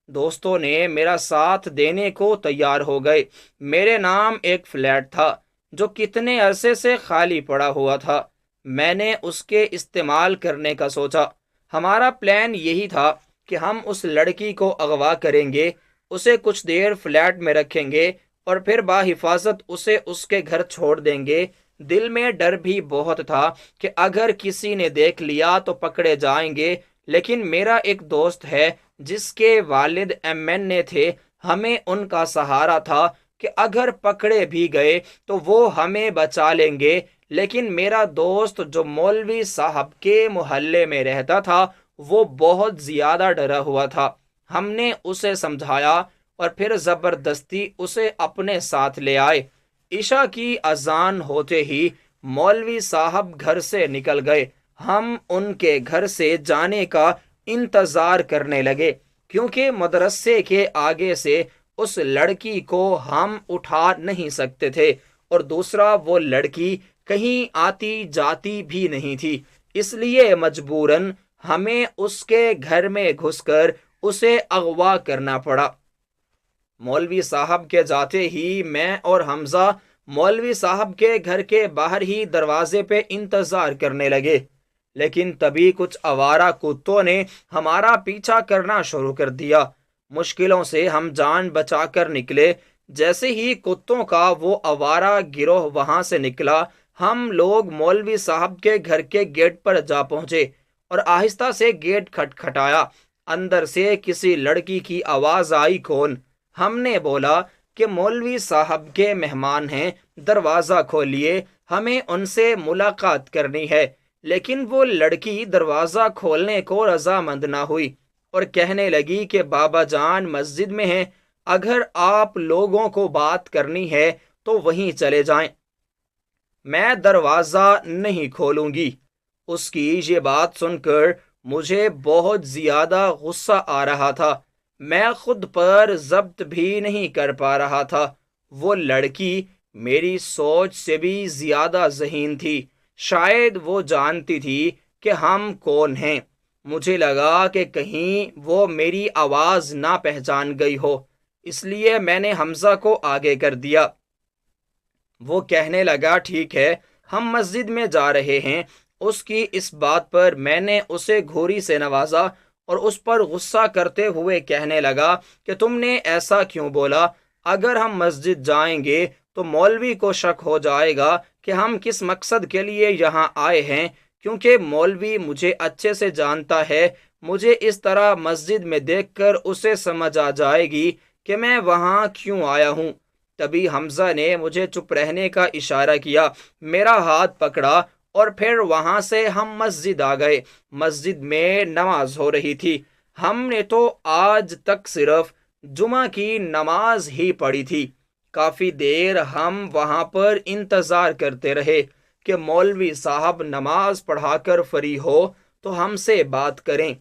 دوستوں نے میرا ساتھ دینے کو تیار ہو گئے۔ میرے نام ایک فلیٹ تھا جو کتنے عرصے سے خالی پڑا ہوا تھا۔ میں نے اس کے استعمال کرنے کا سوچا۔ ہمارا پلان یہی تھا کہ ہم اس لڑکی کو اغوا کریں گے، اسے کچھ دیر فلیٹ میں رکھیں گے اور پھر بحفاظت اسے اس کے گھر چھوڑ دیں گے۔ دل میں ڈر بھی بہت تھا کہ اگر کسی نے دیکھ لیا تو پکڑے جائیں گے، لیکن میرا ایک دوست ہے جس کے والد MNA تھے۔ ہمیں ان کا سہارا تھا کہ اگر پکڑے بھی گئے تو وہ ہمیں بچا لیں گے، لیکن میرا دوست جو مولوی صاحب کے محلے میں رہتا تھا وہ بہت زیادہ ڈرا ہوا تھا۔ ہم نے اسے سمجھایا اور پھر زبردستی اسے اپنے ساتھ لے آئے۔ عشاء کی اذان ہوتے ہی مولوی صاحب گھر سے نکل گئے۔ ہم ان کے گھر سے جانے کا انتظار کرنے لگے، کیونکہ مدرسے کے آگے سے اس لڑکی کو ہم اٹھا نہیں سکتے تھے، اور دوسرا وہ لڑکی کہیں آتی جاتی بھی نہیں تھی، اس لیے مجبوراً ہمیں اس کے گھر میں گھس کر اسے اغوا کرنا پڑا۔ مولوی صاحب کے جاتے ہی میں اور حمزہ مولوی صاحب کے گھر کے باہر ہی دروازے پہ انتظار کرنے لگے، لیکن تبھی کچھ آوارہ کتوں نے ہمارا پیچھا کرنا شروع کر دیا۔ مشکلوں سے ہم جان بچا کر نکلے۔ جیسے ہی کتوں کا وہ آوارہ گروہ وہاں سے نکلا، ہم لوگ مولوی صاحب کے گھر کے گیٹ پر جا پہنچے اور آہستہ سے گیٹ کھٹکھٹایا۔ اندر سے کسی لڑکی کی آواز آئی، کون؟ ہم نے بولا کہ مولوی صاحب کے مہمان ہیں، دروازہ کھولیے، ہمیں ان سے ملاقات کرنی ہے۔ لیکن وہ لڑکی دروازہ کھولنے کو رضامند نہ ہوئی اور کہنے لگی کہ بابا جان مسجد میں ہیں، اگر آپ لوگوں کو بات کرنی ہے تو وہیں چلے جائیں، میں دروازہ نہیں کھولوں گی۔ اس کی یہ بات سن کر مجھے بہت زیادہ غصہ آ رہا تھا۔ میں خود پر ضبط بھی نہیں کر پا رہا تھا۔ وہ لڑکی میری سوچ سے بھی زیادہ ذہین تھی۔ شاید وہ جانتی تھی کہ ہم کون ہیں۔ مجھے لگا کہ کہیں وہ میری آواز نہ پہچان گئی ہو۔ اس لیے میں نے حمزہ کو آگے کر دیا۔ وہ کہنے لگا ٹھیک ہے، ہم مسجد میں جا رہے ہیں۔ اس کی اس بات پر میں نے اسے گھوری سے نوازا اور اس پر غصہ کرتے ہوئے کہنے لگا کہ تم نے ایسا کیوں بولا؟ اگر ہم مسجد جائیں گے تو مولوی کو شک ہو جائے گا کہ ہم کس مقصد کے لیے یہاں آئے ہیں، کیونکہ مولوی مجھے اچھے سے جانتا ہے۔ مجھے اس طرح مسجد میں دیکھ کر اسے سمجھ آ جائے گی کہ میں وہاں کیوں آیا ہوں۔ تبھی حمزہ نے مجھے چپ رہنے کا اشارہ کیا، میرا ہاتھ پکڑا اور پھر وہاں سے ہم مسجد آ گئے۔ مسجد میں نماز ہو رہی تھی۔ ہم نے تو آج تک صرف جمعہ کی نماز ہی پڑھی تھی۔ کافی دیر ہم وہاں پر انتظار کرتے رہے کہ مولوی صاحب نماز پڑھا کر فری ہو تو ہم سے بات کریں۔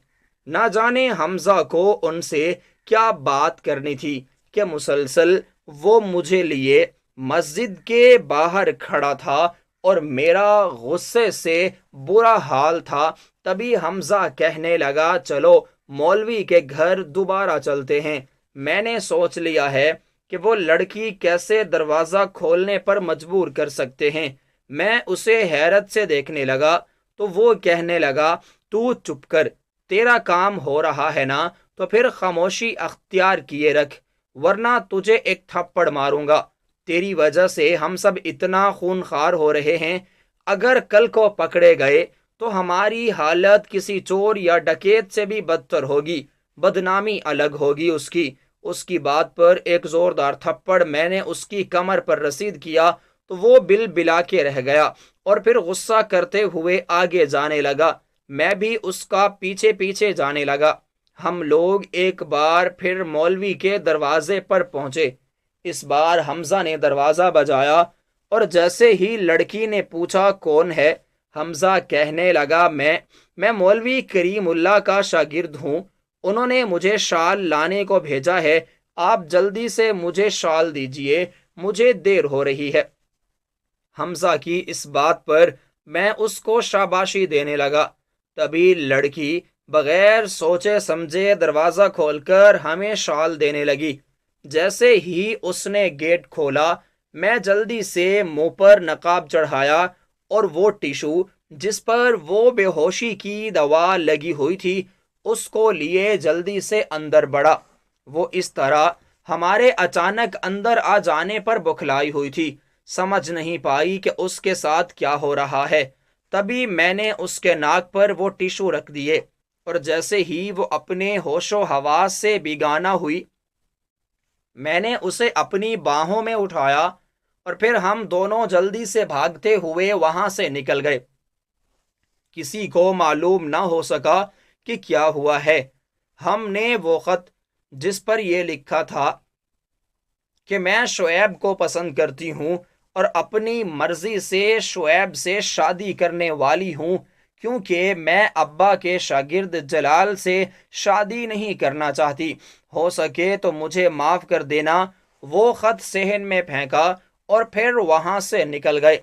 نہ جانے حمزہ کو ان سے کیا بات کرنی تھی کہ مسلسل وہ مجھے لیے مسجد کے باہر کھڑا تھا اور میرا غصے سے برا حال تھا۔ تبھی حمزہ کہنے لگا چلو مولوی کے گھر دوبارہ چلتے ہیں۔ میں نے سوچ لیا ہے کہ وہ لڑکی کیسے دروازہ کھولنے پر مجبور کر سکتے ہیں۔ میں اسے حیرت سے دیکھنے لگا تو وہ کہنے لگا تو چپ کر، تیرا کام ہو رہا ہے نا تو پھر خاموشی اختیار کیے رکھ، ورنہ تجھے ایک تھپڑ ماروں گا۔ تیری وجہ سے ہم سب اتنا خونخوار ہو رہے ہیں۔ اگر کل کو پکڑے گئے تو ہماری حالت کسی چور یا ڈکیت سے بھی بدتر ہوگی، بدنامی الگ ہوگی اس کی۔ اس کی بات پر ایک زوردار تھپڑ میں نے اس کی کمر پر رسید کیا تو وہ بل بلا کے رہ گیا اور پھر غصہ کرتے ہوئے آگے جانے لگا۔ میں بھی اس کا پیچھے پیچھے جانے لگا۔ ہم لوگ ایک بار پھر مولوی کے دروازے پر پہنچے۔ اس بار حمزہ نے دروازہ بجایا اور جیسے ہی لڑکی نے پوچھا کون ہے، حمزہ کہنے لگا میں مولوی کریم اللہ کا شاگرد ہوں، انہوں نے مجھے شال لانے کو بھیجا ہے، آپ جلدی سے مجھے شال دیجئے، مجھے دیر ہو رہی ہے۔ حمزہ کی اس بات پر میں اس کو شاباشی دینے لگا۔ تبھی لڑکی بغیر سوچے سمجھے دروازہ کھول کر ہمیں شال دینے لگی۔ جیسے ہی اس نے گیٹ کھولا میں جلدی سے منہ پر نقاب چڑھایا اور وہ ٹیشو جس پر وہ بے ہوشی کی دوا لگی ہوئی تھی اس کو لیے جلدی سے اندر بڑھا۔ وہ اس طرح ہمارے اچانک اندر آ جانے پر بکھلائی ہوئی تھی، سمجھ نہیں پائی کہ اس کے ساتھ کیا ہو رہا ہے۔ تبھی میں نے اس کے ناک پر وہ ٹیشو رکھ دیے اور جیسے ہی وہ اپنے ہوش و حواس سے بیگانہ ہوئی میں نے اسے اپنی باہوں میں اٹھایا اور پھر ہم دونوں جلدی سے بھاگتے ہوئے وہاں سے نکل گئے۔ کسی کو معلوم نہ ہو سکا کہ کیا ہوا ہے۔ ہم نے وہ خط جس پر یہ لکھا تھا کہ میں شعیب کو پسند کرتی ہوں اور اپنی مرضی سے شعیب سے شادی کرنے والی ہوں، کیونکہ میں ابا کے شاگرد جلال سے شادی نہیں کرنا چاہتی، ہو سکے تو مجھے معاف کر دینا، وہ خط صحن میں پھینکا اور پھر وہاں سے نکل گئے۔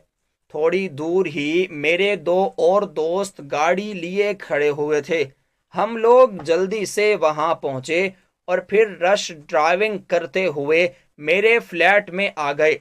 تھوڑی دور ہی میرے دو اور دوست گاڑی لیے کھڑے ہوئے تھے۔ ہم لوگ جلدی سے وہاں پہنچے اور پھر رش ڈرائیونگ کرتے ہوئے میرے فلیٹ میں آ گئے۔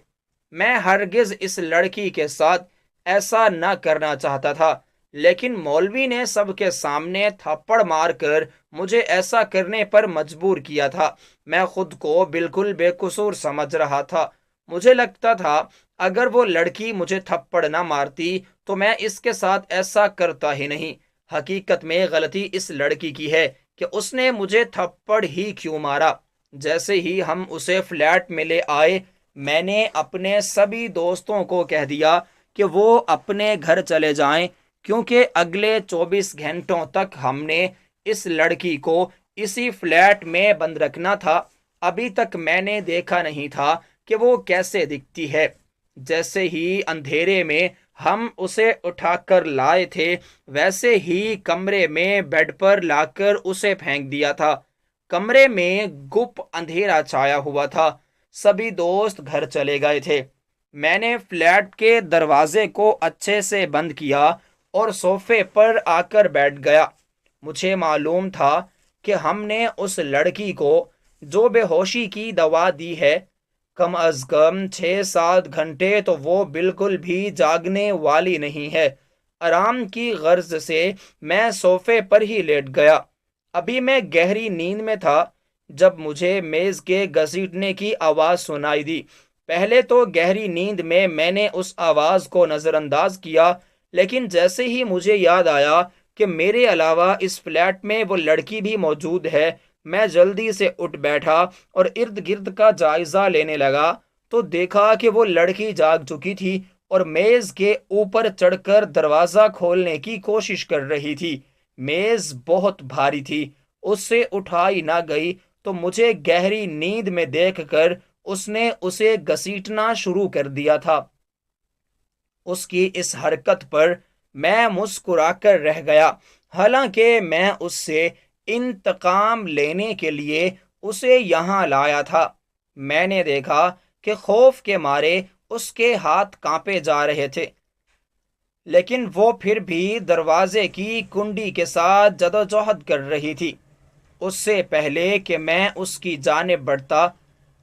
میں ہرگز اس لڑکی کے ساتھ ایسا نہ کرنا چاہتا تھا، لیکن مولوی نے سب کے سامنے تھپڑ مار کر مجھے ایسا کرنے پر مجبور کیا تھا۔ میں خود کو بالکل بے قصور سمجھ رہا تھا۔ مجھے لگتا تھا اگر وہ لڑکی مجھے تھپڑ نہ مارتی تو میں اس کے ساتھ ایسا کرتا ہی نہیں۔ حقیقت میں غلطی اس لڑکی کی ہے کہ اس نے مجھے تھپڑ ہی کیوں مارا۔ جیسے ہی ہم اسے فلیٹ میں لے آئے میں نے اپنے سبھی دوستوں کو کہہ دیا کہ وہ اپنے گھر چلے جائیں، کیونکہ اگلے 24 گھنٹوں تک ہم نے اس لڑکی کو اسی فلیٹ میں بند رکھنا تھا۔ ابھی تک میں نے دیکھا نہیں تھا کہ وہ کیسے دکھتی ہے۔ جیسے ہی اندھیرے میں ہم اسے اٹھا کر لائے تھے ویسے ہی کمرے میں بیڈ پر لا کر اسے پھینک دیا تھا۔ کمرے میں گپ اندھیرا چھایا ہوا تھا۔ سبھی دوست گھر چلے گئے تھے۔ میں نے فلیٹ کے دروازے کو اچھے سے بند کیا اور صوفے پر آ کر بیٹھ گیا۔ مجھے معلوم تھا کہ ہم نے اس لڑکی کو جو بے ہوشی کی دوا دی ہے، کم از کم 6-7 گھنٹے تو وہ بالکل بھی جاگنے والی نہیں ہے۔ آرام کی غرض سے میں صوفے پر ہی لیٹ گیا۔ ابھی میں گہری نیند میں تھا جب مجھے میز کے گھسیٹنے کی آواز سنائی دی۔ پہلے تو گہری نیند میں نے اس آواز کو نظر انداز کیا، لیکن جیسے ہی مجھے یاد آیا کہ میرے علاوہ اس فلیٹ میں وہ لڑکی بھی موجود ہے، میں جلدی سے اٹھ بیٹھا اور ارد گرد کا جائزہ لینے لگا تو دیکھا کہ وہ لڑکی جاگ چکی تھی اور میز کے اوپر چڑھ کر دروازہ کھولنے کی کوشش کر رہی تھی۔ میز بہت بھاری تھی، اس سے اٹھائی نہ گئی تو مجھے گہری نیند میں دیکھ کر اس نے اسے گھسیٹنا شروع کر دیا تھا۔ اس کی اس حرکت پر میں مسکرا کر رہ گیا، حالانکہ میں اس سے انتقام لینے کے لیے اسے یہاں لایا تھا۔ میں نے دیکھا کہ خوف کے مارے اس کے ہاتھ کانپے جا رہے تھے، لیکن وہ پھر بھی دروازے کی کنڈی کے ساتھ جدوجہد کر رہی تھی۔ اس سے پہلے کہ میں اس کی جانب بڑھتا،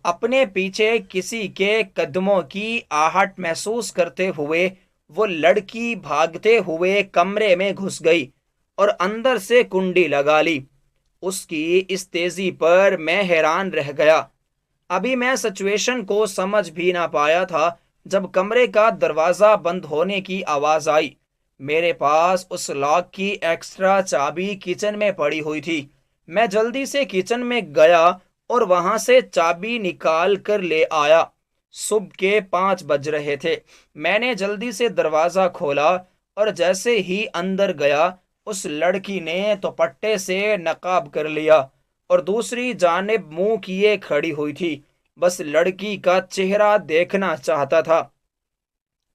اپنے پیچھے کسی کے قدموں کی آہٹ محسوس کرتے ہوئے وہ لڑکی بھاگتے ہوئے کمرے میں گھس گئی اور اندر سے کنڈی لگا لی۔ اس کی اس تیزی پر میں حیران رہ گیا۔ ابھی میں سچویشن کو سمجھ بھی نہ پایا تھا جب کمرے کا دروازہ بند ہونے کی آواز آئی۔ میرے پاس اس لاک کی ایکسٹرا چابی کچن میں پڑی ہوئی تھی۔ میں جلدی سے کچن میں گیا اور وہاں سے چابی نکال کر لے آیا۔ صبح کے 5 بج رہے تھے۔ میں نے جلدی سے دروازہ کھولا اور جیسے ہی اندر گیا، اس لڑکی نے دوپٹے سے نقاب کر لیا اور دوسری جانب منہ کیے کھڑی ہوئی تھی۔ بس لڑکی کا چہرہ دیکھنا چاہتا تھا،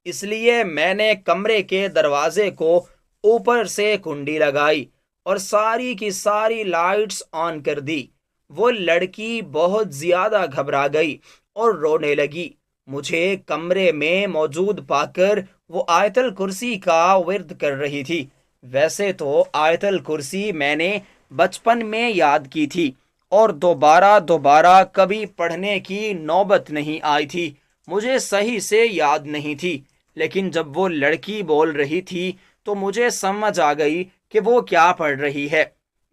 اس لیے میں نے کمرے کے دروازے کو اوپر سے کنڈی لگائی اور ساری کی ساری لائٹس آن کر دی۔ وہ لڑکی بہت زیادہ گھبرا گئی اور رونے لگی۔ مجھے کمرے میں موجود پا کر وہ آیت الکرسی کا ورد کر رہی تھی۔ ویسے تو آیت الکرسی میں نے بچپن میں یاد کی تھی اور دوبارہ کبھی پڑھنے کی نوبت نہیں آئی تھی، مجھے صحیح سے یاد نہیں تھی، لیکن جب وہ لڑکی بول رہی تھی تو مجھے سمجھ آ گئی کہ وہ کیا پڑھ رہی ہے۔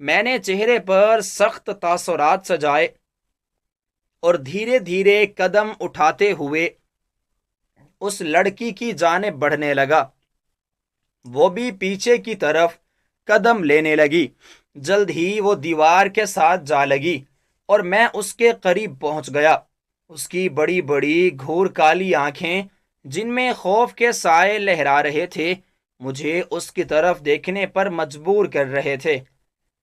میں نے چہرے پر سخت تاثرات سجائے اور دھیرے دھیرے قدم اٹھاتے ہوئے اس لڑکی کی جانب بڑھنے لگا۔ وہ بھی پیچھے کی طرف قدم لینے لگی۔ جلد ہی وہ دیوار کے ساتھ جا لگی اور میں اس کے قریب پہنچ گیا۔ اس کی بڑی بڑی گھور کالی آنکھیں جن میں خوف کے سائے لہرا رہے تھے مجھے اس کی طرف دیکھنے پر مجبور کر رہے تھے۔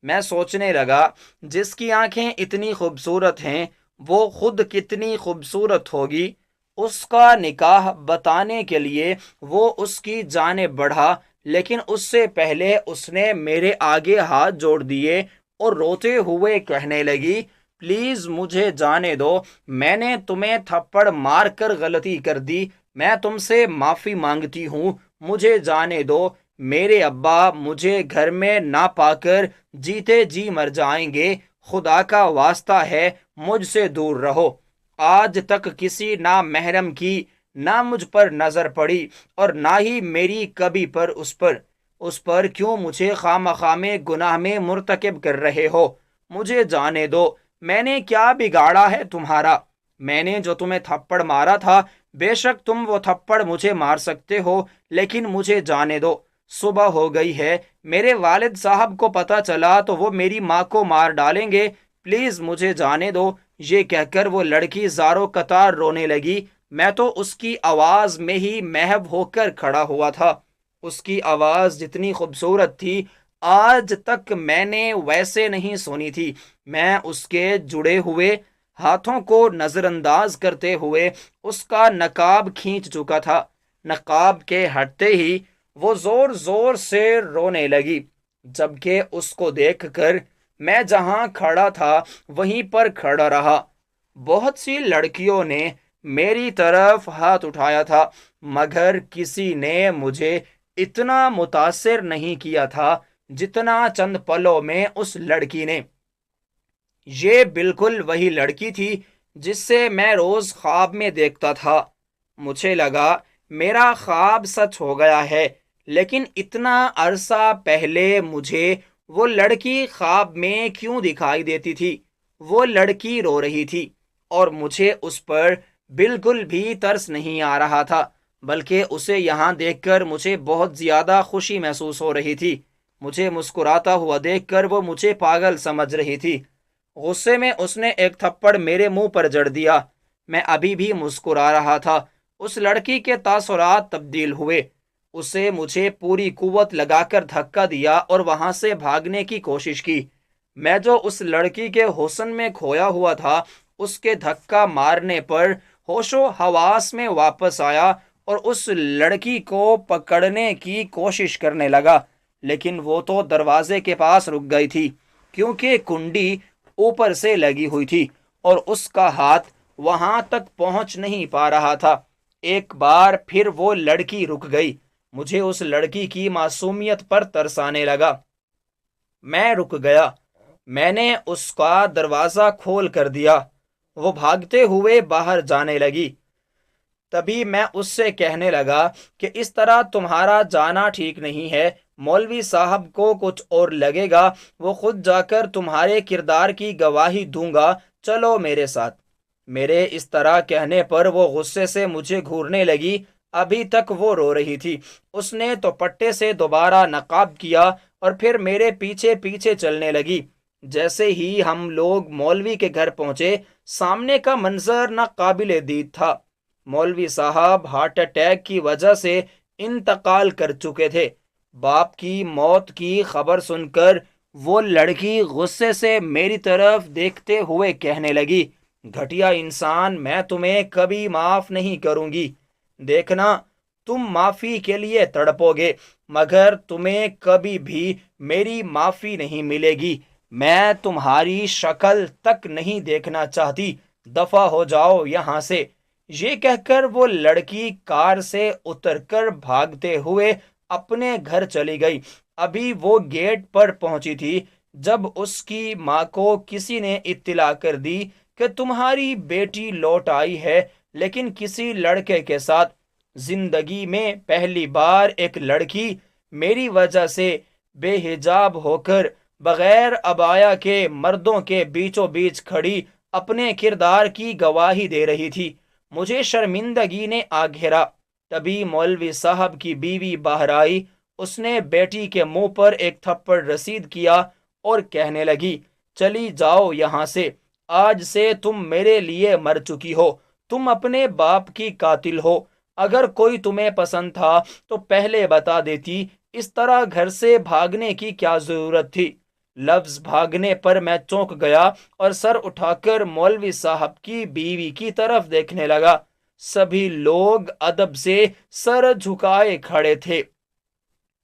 میں سوچنے لگا، جس کی آنکھیں اتنی خوبصورت ہیں وہ خود کتنی خوبصورت ہوگی۔ اس کا نکاح بتانے کے لیے وہ اس کی جانب بڑھا، لیکن اس سے پہلے اس نے میرے آگے ہاتھ جوڑ دیے اور روتے ہوئے کہنے لگی، پلیز مجھے جانے دو، میں نے تمہیں تھپڑ مار کر غلطی کر دی، میں تم سے معافی مانگتی ہوں، مجھے جانے دو، میرے ابا مجھے گھر میں نہ پا کر جیتے جی مر جائیں گے، خدا کا واسطہ ہے مجھ سے دور رہو۔ آج تک کسی نامحرم کی نہ مجھ پر نظر پڑی اور نہ ہی میری کبھی پر اس پر کیوں مجھے خواہ میں گناہ میں مرتکب کر رہے ہو؟ مجھے جانے دو، میں نے کیا بگاڑا ہے تمہارا؟ میں نے جو تمہیں تھپڑ مارا تھا، بے شک تم وہ تھپڑ مجھے مار سکتے ہو، لیکن مجھے جانے دو۔ صبح ہو گئی ہے، میرے والد صاحب کو پتہ چلا تو وہ میری ماں کو مار ڈالیں گے، پلیز مجھے جانے دو۔ یہ کہہ کر وہ لڑکی زاروں قطار رونے لگی۔ میں تو اس کی آواز میں ہی محو ہو کر کھڑا ہوا تھا۔ اس کی آواز جتنی خوبصورت تھی آج تک میں نے ویسے نہیں سنی تھی۔ میں اس کے جڑے ہوئے ہاتھوں کو نظر انداز کرتے ہوئے اس کا نقاب کھینچ چکا تھا۔ نقاب کے ہٹتے ہی وہ زور زور سے رونے لگی، جبکہ اس کو دیکھ کر میں جہاں کھڑا تھا وہیں پر کھڑا رہا۔ بہت سی لڑکیوں نے میری طرف ہاتھ اٹھایا تھا، مگر کسی نے مجھے اتنا متاثر نہیں کیا تھا جتنا چند پلوں میں اس لڑکی نے۔ یہ بالکل وہی لڑکی تھی جس سے میں روز خواب میں دیکھتا تھا۔ مجھے لگا میرا خواب سچ ہو گیا ہے، لیکن اتنا عرصہ پہلے مجھے وہ لڑکی خواب میں کیوں دکھائی دیتی تھی؟ وہ لڑکی رو رہی تھی اور مجھے اس پر بالکل بھی ترس نہیں آ رہا تھا، بلکہ اسے یہاں دیکھ کر مجھے بہت زیادہ خوشی محسوس ہو رہی تھی۔ مجھے مسکراتا ہوا دیکھ کر وہ مجھے پاگل سمجھ رہی تھی۔ غصے میں اس نے ایک تھپڑ میرے منہ پر جڑ دیا۔ میں ابھی بھی مسکرا رہا تھا۔ اس لڑکی کے تاثرات تبدیل ہوئے۔ اسے مجھے پوری قوت لگا کر دھکا دیا اور وہاں سے بھاگنے کی کوشش کی۔ میں جو اس لڑکی کے حسن میں کھویا ہوا تھا، اس کے دھکا مارنے پر ہوش و حواس میں واپس آیا اور اس لڑکی کو پکڑنے کی کوشش کرنے لگا، لیکن وہ تو دروازے کے پاس رک گئی تھی کیونکہ کنڈی اوپر سے لگی ہوئی تھی اور اس کا ہاتھ وہاں تک پہنچ نہیں پا رہا تھا۔ ایک بار پھر وہ لڑکی رک گئی۔ مجھے اس لڑکی کی معصومیت پر ترس آنے لگا۔ میں رک گیا۔ میں نے اس کا دروازہ کھول کر دیا۔ وہ بھاگتے ہوئے باہر جانے لگی۔ تبھی میں اس سے کہنے لگا کہ اس طرح تمہارا جانا ٹھیک نہیں ہے۔ مولوی صاحب کو کچھ اور لگے گا، وہ خود جا کر تمہارے کردار کی گواہی دوں گا، چلو میرے ساتھ۔ میرے اس طرح کہنے پر وہ غصے سے مجھے گھورنے لگی۔ ابھی تک وہ رو رہی تھی۔ اس نے دوپٹے سے دوبارہ نقاب کیا اور پھر میرے پیچھے پیچھے چلنے لگی۔ جیسے ہی ہم لوگ مولوی کے گھر پہنچے، سامنے کا منظر ناقابل دید تھا۔ مولوی صاحب ہارٹ اٹیک کی وجہ سے انتقال کر چکے تھے۔ باپ کی موت کی خبر سن کر وہ لڑکی غصے سے میری طرف دیکھتے ہوئے کہنے لگی، گھٹیا انسان، میں تمہیں کبھی معاف نہیں کروں گی۔ دیکھنا، تم معافی کے لیے تڑپو گے، مگر تمہیں کبھی بھی میری معافی نہیں ملے گی۔ میں تمہاری شکل تک نہیں دیکھنا چاہتی، دفع ہو جاؤ یہاں سے۔ یہ کہہ کر وہ لڑکی کار سے اتر کر بھاگتے ہوئے اپنے گھر چلی گئی۔ ابھی وہ گیٹ پر پہنچی تھی جب اس کی ماں کو کسی نے اطلاع کر دی کہ تمہاری بیٹی لوٹ آئی ہے، لیکن کسی لڑکے کے ساتھ۔ زندگی میں پہلی بار ایک لڑکی میری وجہ سے بے حجاب ہو کر بغیر عبایا کے مردوں کے بیچوں بیچ کھڑی اپنے کردار کی گواہی دے رہی تھی۔ مجھے شرمندگی نے آ گھیرا۔ تبھی مولوی صاحب کی بیوی باہر آئی۔ اس نے بیٹی کے منہ پر ایک تھپڑ رسید کیا اور کہنے لگی، چلی جاؤ یہاں سے، آج سے تم میرے لیے مر چکی ہو، تم اپنے باپ کی قاتل ہو۔ اگر کوئی تمہیں پسند تھا تو پہلے بتا دیتی، اس طرح گھر سے بھاگنے کی کیا ضرورت تھی؟ لفظ بھاگنے پر میں چونک گیا اور سر اٹھا کر مولوی صاحب کی بیوی کی طرف دیکھنے لگا۔ سبھی لوگ ادب سے سر جھکائے کھڑے تھے۔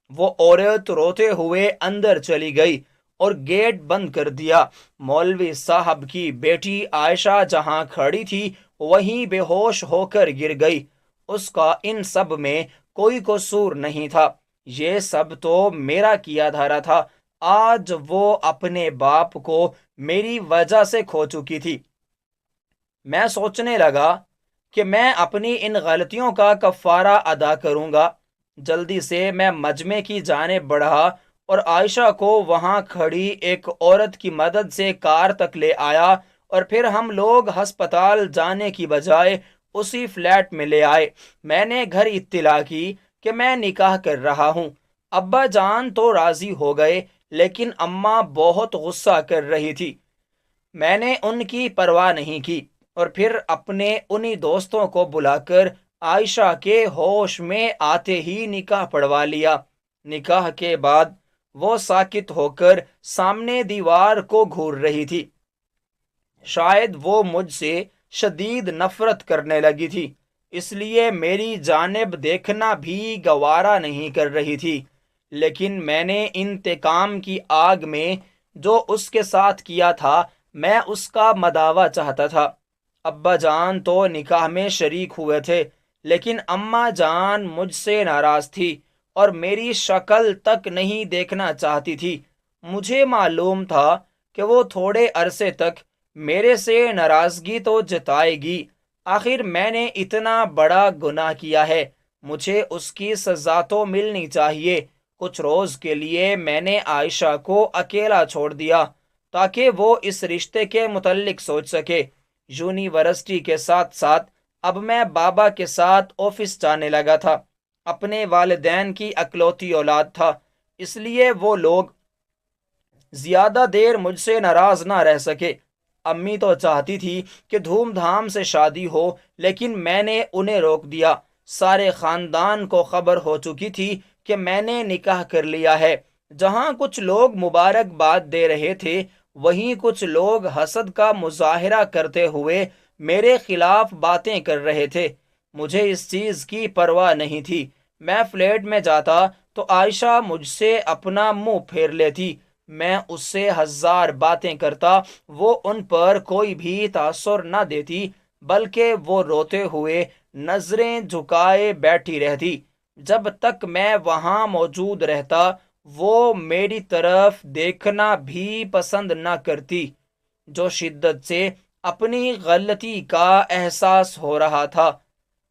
وہ عورت روتے ہوئے اندر چلی گئی اور گیٹ بند کر دیا۔ مولوی صاحب کی بیٹی عائشہ جہاں کھڑی تھی وہیں بے ہوش ہو کر گر گئی۔ اس کا ان سب میں کوئی قصور نہیں تھا، یہ سب تو میرا کیا دھرا تھا۔ آج وہ اپنے باپ کو میری وجہ سے کھو چکی تھی۔ میں سوچنے لگا کہ میں اپنی ان غلطیوں کا کفارہ ادا کروں گا۔ جلدی سے میں مجمع کی جانب بڑھا اور عائشہ کو وہاں کھڑی ایک عورت کی مدد سے کار تک لے آیا، اور پھر ہم لوگ ہسپتال جانے کی بجائے اسی فلیٹ میں لے آئے۔ میں نے گھر اطلاع کی کہ میں نکاح کر رہا ہوں۔ ابا جان تو راضی ہو گئے، لیکن اماں بہت غصہ کر رہی تھی۔ میں نے ان کی پرواہ نہیں کی اور پھر اپنے انہی دوستوں کو بلا کر عائشہ کے ہوش میں آتے ہی نکاح پڑھوا لیا۔ نکاح کے بعد وہ ساکت ہو کر سامنے دیوار کو گھور رہی تھی۔ شاید وہ مجھ سے شدید نفرت کرنے لگی تھی، اس لیے میری جانب دیکھنا بھی گوارا نہیں کر رہی تھی۔ لیکن میں نے انتقام کی آگ میں جو اس کے ساتھ کیا تھا، میں اس کا مداوع چاہتا تھا۔ ابا جان تو نکاح میں شریک ہوئے تھے، لیکن اماں جان مجھ سے ناراض تھی اور میری شکل تک نہیں دیکھنا چاہتی تھی۔ مجھے معلوم تھا کہ وہ تھوڑے عرصے تک میرے سے ناراضگی تو جتائے گی. آخر میں نے اتنا بڑا گناہ کیا ہے، مجھے اس کی سزا تو ملنی چاہیے. کچھ روز کے لیے میں نے عائشہ کو اکیلا چھوڑ دیا تاکہ وہ اس رشتے کے متعلق سوچ سکے. یونیورسٹی کے ساتھ ساتھ اب میں بابا کے ساتھ آفس جانے لگا تھا. اپنے والدین کی اکلوتی اولاد تھا، اس لیے وہ لوگ زیادہ دیر مجھ سے ناراض نہ رہ سکے. امی تو چاہتی تھی کہ دھوم دھام سے شادی ہو، لیکن میں نے انہیں روک دیا. سارے خاندان کو خبر ہو چکی تھی کہ میں نے نکاح کر لیا ہے. جہاں کچھ لوگ مبارکباد دے رہے تھے، وہیں کچھ لوگ حسد کا مظاہرہ کرتے ہوئے میرے خلاف باتیں کر رہے تھے. مجھے اس چیز کی پرواہ نہیں تھی. میں فلیٹ میں جاتا تو عائشہ مجھ سے اپنا منہ پھیر لیتی. میں اس سے 1000 باتیں کرتا، وہ ان پر کوئی بھی تاثر نہ دیتی، بلکہ وہ روتے ہوئے نظریں جھکائے بیٹھی رہتی. جب تک میں وہاں موجود رہتا وہ میری طرف دیکھنا بھی پسند نہ کرتی. جو شدت سے اپنی غلطی کا احساس ہو رہا تھا.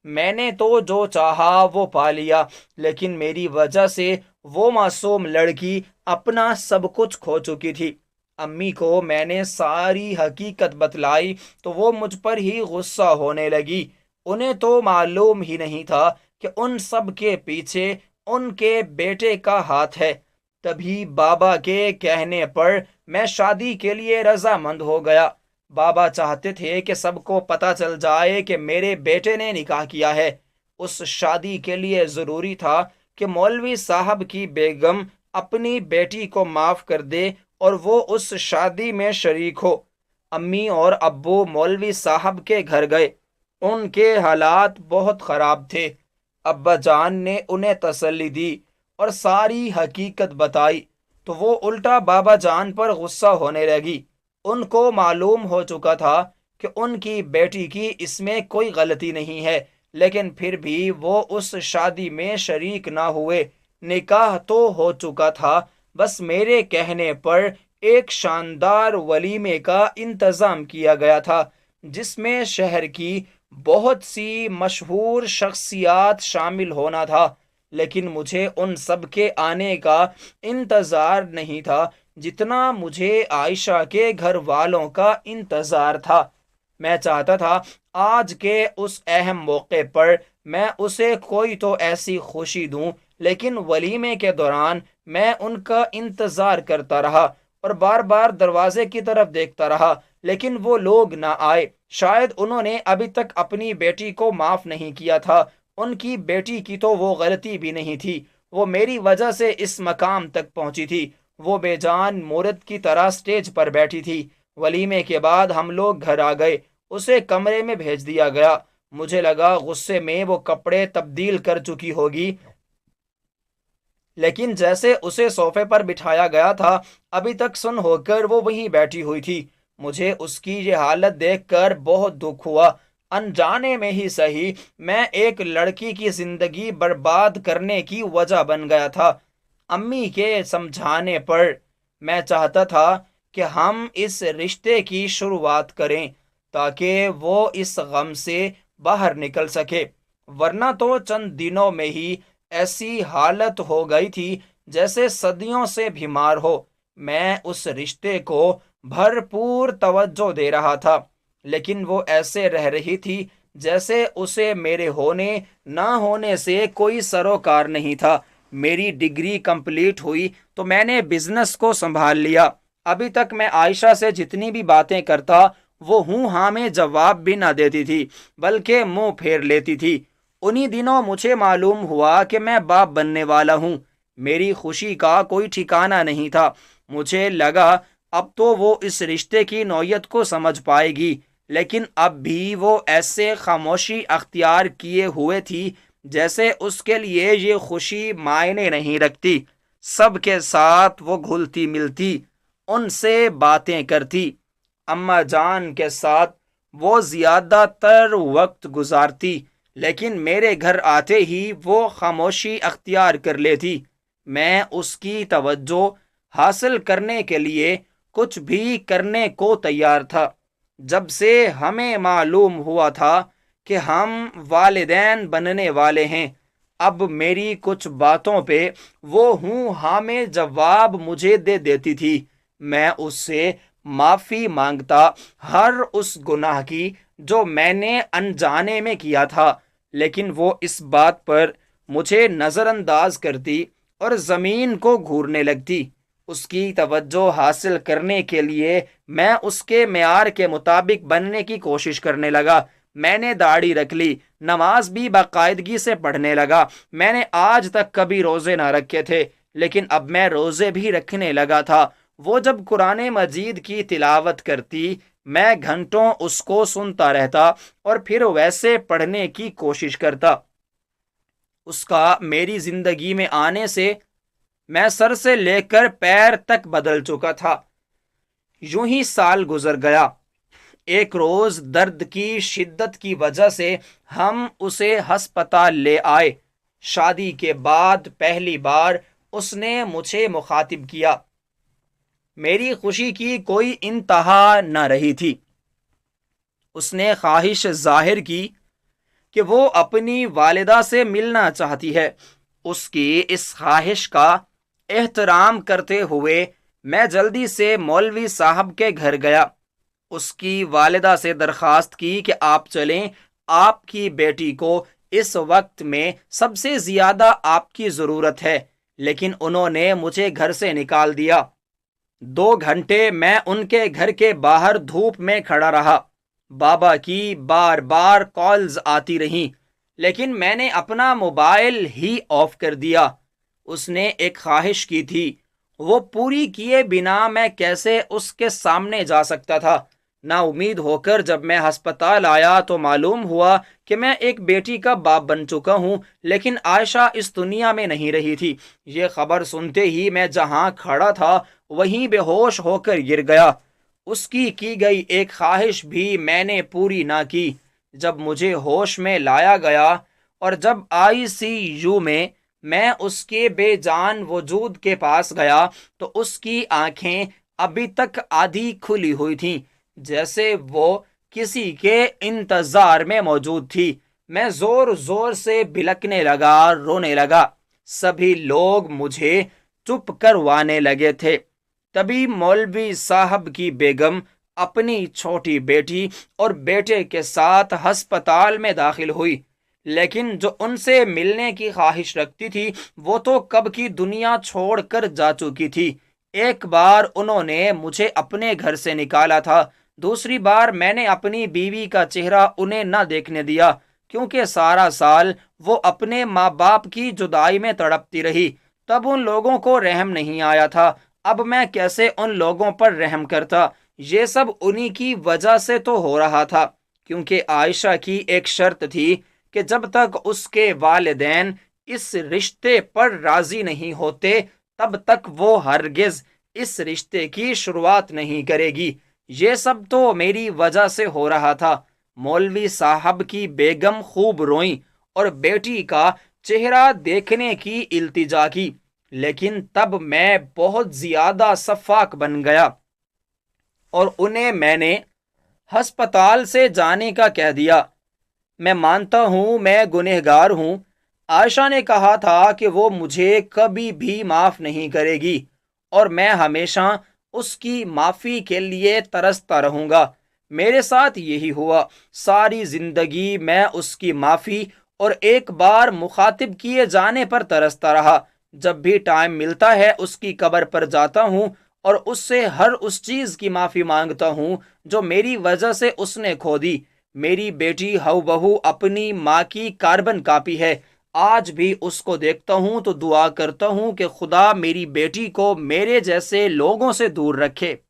میں نے تو جو چاہا وہ پا لیا، لیکن میری وجہ سے وہ معصوم لڑکی اپنا سب کچھ کھو چکی تھی. امی کو میں نے ساری حقیقت بتلائی تو وہ مجھ پر ہی غصہ ہونے لگی. انہیں تو معلوم ہی نہیں تھا کہ ان سب کے پیچھے ان کے بیٹے کا ہاتھ ہے. تبھی بابا کے کہنے پر میں شادی کے لیے رضامند ہو گیا. بابا چاہتے تھے کہ سب کو پتہ چل جائے کہ میرے بیٹے نے نکاح کیا ہے. اس شادی کے لیے ضروری تھا کہ مولوی صاحب کی بیگم اپنی بیٹی کو معاف کر دے اور وہ اس شادی میں شریک ہو. امی اور ابو مولوی صاحب کے گھر گئے. ان کے حالات بہت خراب تھے. ابا جان نے انہیں تسلی دی اور ساری حقیقت بتائی تو وہ الٹا بابا جان پر غصہ ہونے لگی. ان کو معلوم ہو چکا تھا کہ ان کی بیٹی کی اس میں کوئی غلطی نہیں ہے، لیکن پھر بھی وہ اس شادی میں شریک نہ ہوئے. نکاح تو ہو چکا تھا، بس میرے کہنے پر ایک شاندار ولیمے کا انتظام کیا گیا تھا جس میں شہر کی بہت سی مشہور شخصیات شامل ہونا تھا. لیکن مجھے ان سب کے آنے کا انتظار نہیں تھا جتنا مجھے عائشہ کے گھر والوں کا انتظار تھا. میں چاہتا تھا آج کے اس اہم موقع پر میں اسے کوئی تو ایسی خوشی دوں، لیکن ولیمے کے دوران میں ان کا انتظار کرتا رہا اور بار بار دروازے کی طرف دیکھتا رہا، لیکن وہ لوگ نہ آئے. شاید انہوں نے ابھی تک اپنی بیٹی کو معاف نہیں کیا تھا. ان کی بیٹی کی تو وہ غلطی بھی نہیں تھی، وہ میری وجہ سے اس مقام تک پہنچی تھی. وہ بے جان مورد کی طرح سٹیج پر بیٹھی تھی. ولیمے کے بعد ہم لوگ گھر آ گئے. اسے کمرے میں بھیج دیا گیا. مجھے لگا غصے میں وہ کپڑے تبدیل کر چکی ہوگی، لیکن جیسے اسے صوفے پر بٹھایا گیا تھا ابھی تک سن ہو کر وہ وہیں بیٹھی ہوئی تھی. مجھے اس کی یہ حالت دیکھ کر بہت دکھ ہوا. انجانے میں ہی صحیح میں ایک لڑکی کی زندگی برباد کرنے کی وجہ بن گیا تھا. امی کے سمجھانے پر میں چاہتا تھا کہ ہم اس رشتے کی شروعات کریں تاکہ وہ اس غم سے باہر نکل سکے، ورنہ تو چند دنوں میں ہی ایسی حالت ہو گئی تھی جیسے صدیوں سے بیمار ہو. میں اس رشتے کو بھرپور توجہ دے رہا تھا، لیکن وہ ایسے رہ رہی تھی جیسے اسے میرے ہونے نہ ہونے سے کوئی سروکار نہیں تھا. میری ڈگری کمپلیٹ ہوئی تو میں نے بزنس کو سنبھال لیا. ابھی تک میں عائشہ سے جتنی بھی باتیں کرتا وہ ہوں ہاں میں جواب بھی نہ دیتی تھی، بلکہ منہ پھیر لیتی تھی. انہی دنوں مجھے معلوم ہوا کہ میں باپ بننے والا ہوں. میری خوشی کا کوئی ٹھکانہ نہیں تھا. مجھے لگا اب تو وہ اس رشتے کی نوعیت کو سمجھ پائے گی، لیکن اب بھی وہ ایسے خاموشی اختیار کیے ہوئے تھی جیسے اس کے لیے یہ خوشی معنی نہیں رکھتی. سب کے ساتھ وہ گھلتی ملتی، ان سے باتیں کرتی. اماں جان کے ساتھ وہ زیادہ تر وقت گزارتی، لیکن میرے گھر آتے ہی وہ خاموشی اختیار کر لیتی. میں اس کی توجہ حاصل کرنے کے لیے کچھ بھی کرنے کو تیار تھا۔ جب سے ہمیں معلوم ہوا تھا کہ ہم والدین بننے والے ہیں، اب میری کچھ باتوں پہ وہ ہوں ہاں میں جواب مجھے دے دیتی تھی۔ میں اس سے معافی مانگتا ہر اس گناہ کی جو میں نے انجانے میں کیا تھا، لیکن وہ اس بات پر مجھے نظر انداز کرتی اور زمین کو گھورنے لگتی۔ اس کی توجہ حاصل کرنے کے لیے میں اس کے معیار کے مطابق بننے کی کوشش کرنے لگا۔ میں نے داڑھی رکھ لی، نماز بھی باقاعدگی سے پڑھنے لگا۔ میں نے آج تک کبھی روزے نہ رکھے تھے، لیکن اب میں روزے بھی رکھنے لگا تھا۔ وہ جب قرآن مجید کی تلاوت کرتی، میں گھنٹوں اس کو سنتا رہتا اور پھر ویسے پڑھنے کی کوشش کرتا۔ اس کا میری زندگی میں آنے سے میں سر سے لے کر پیر تک بدل چکا تھا۔ یوں ہی سال گزر گیا۔ ایک روز درد کی شدت کی وجہ سے ہم اسے ہسپتال لے آئے۔ شادی کے بعد پہلی بار اس نے مجھے مخاطب کیا۔ میری خوشی کی کوئی انتہا نہ رہی تھی۔ اس نے خواہش ظاہر کی کہ وہ اپنی والدہ سے ملنا چاہتی ہے۔ اس کی اس خواہش کا احترام کرتے ہوئے میں جلدی سے مولوی صاحب کے گھر گیا۔ اس کی والدہ سے درخواست کی کہ آپ چلیں، آپ کی بیٹی کو اس وقت میں سب سے زیادہ آپ کی ضرورت ہے، لیکن انہوں نے مجھے گھر سے نکال دیا۔ 2 گھنٹے میں ان کے گھر کے باہر دھوپ میں کھڑا رہا۔ بابا کی بار بار کالز آتی رہیں، لیکن میں نے اپنا موبائل ہی آف کر دیا۔ اس نے ایک خواہش کی تھی، وہ پوری کیے بنا میں کیسے اس کے سامنے جا سکتا تھا؟ نا امید ہو کر جب میں ہسپتال آیا تو معلوم ہوا کہ میں ایک بیٹی کا باپ بن چکا ہوں، لیکن عائشہ اس دنیا میں نہیں رہی تھی۔ یہ خبر سنتے ہی میں جہاں کھڑا تھا وہیں بے ہوش ہو کر گر گیا۔ اس کی گئی ایک خواہش بھی میں نے پوری نہ کی۔ جب مجھے ہوش میں لایا گیا اور جب ICU میں اس کے بے جان وجود کے پاس گیا تو اس کی آنکھیں ابھی تک آدھی کھلی ہوئی تھیں، جیسے وہ کسی کے انتظار میں موجود تھی۔ میں زور زور سے بلکنے لگا، رونے لگا۔ سبھی لوگ مجھے چپ کروانے لگے تھے۔ تبھی مولوی صاحب کی بیگم اپنی چھوٹی بیٹی اور بیٹے کے ساتھ ہسپتال میں داخل ہوئی، لیکن جو ان سے ملنے کی خواہش رکھتی تھی وہ تو کب کی دنیا چھوڑ کر جا چکی تھی۔ ایک بار انہوں نے مجھے اپنے گھر سے نکالا تھا، دوسری بار میں نے اپنی بیوی کا چہرہ انہیں نہ دیکھنے دیا، کیونکہ سارا سال وہ اپنے ماں باپ کی جدائی میں تڑپتی رہی۔ تب ان لوگوں کو رحم نہیں آیا تھا، اب میں کیسے ان لوگوں پر رحم کرتا؟ یہ سب انہی کی وجہ سے تو ہو رہا تھا، کیونکہ عائشہ کی ایک شرط تھی کہ جب تک اس کے والدین اس رشتے پر راضی نہیں ہوتے تب تک وہ ہرگز اس رشتے کی شروعات نہیں کرے گی۔ یہ سب تو میری وجہ سے ہو رہا تھا۔ مولوی صاحب کی بیگم خوب روئیں اور بیٹی کا چہرہ دیکھنے کی التجا کی، لیکن تب میں بہت زیادہ شفاق بن گیا اور انہیں میں نے ہسپتال سے جانے کا کہہ دیا۔ میں مانتا ہوں میں گنہگار ہوں۔ عائشہ نے کہا تھا کہ وہ مجھے کبھی بھی معاف نہیں کرے گی اور میں ہمیشہ اس کی معافی کے لیے ترستا رہوں گا۔ میرے ساتھ یہی ہوا۔ ساری زندگی میں اس کی معافی اور ایک بار مخاطب کیے جانے پر ترستا رہا۔ جب بھی ٹائم ملتا ہے اس کی قبر پر جاتا ہوں اور اس سے ہر اس چیز کی معافی مانگتا ہوں جو میری وجہ سے اس نے کھو دی۔ میری بیٹی ہو بہو اپنی ماں کی کاربن کاپی ہے۔ آج بھی اس کو دیکھتا ہوں تو دعا کرتا ہوں کہ خدا میری بیٹی کو میرے جیسے لوگوں سے دور رکھے۔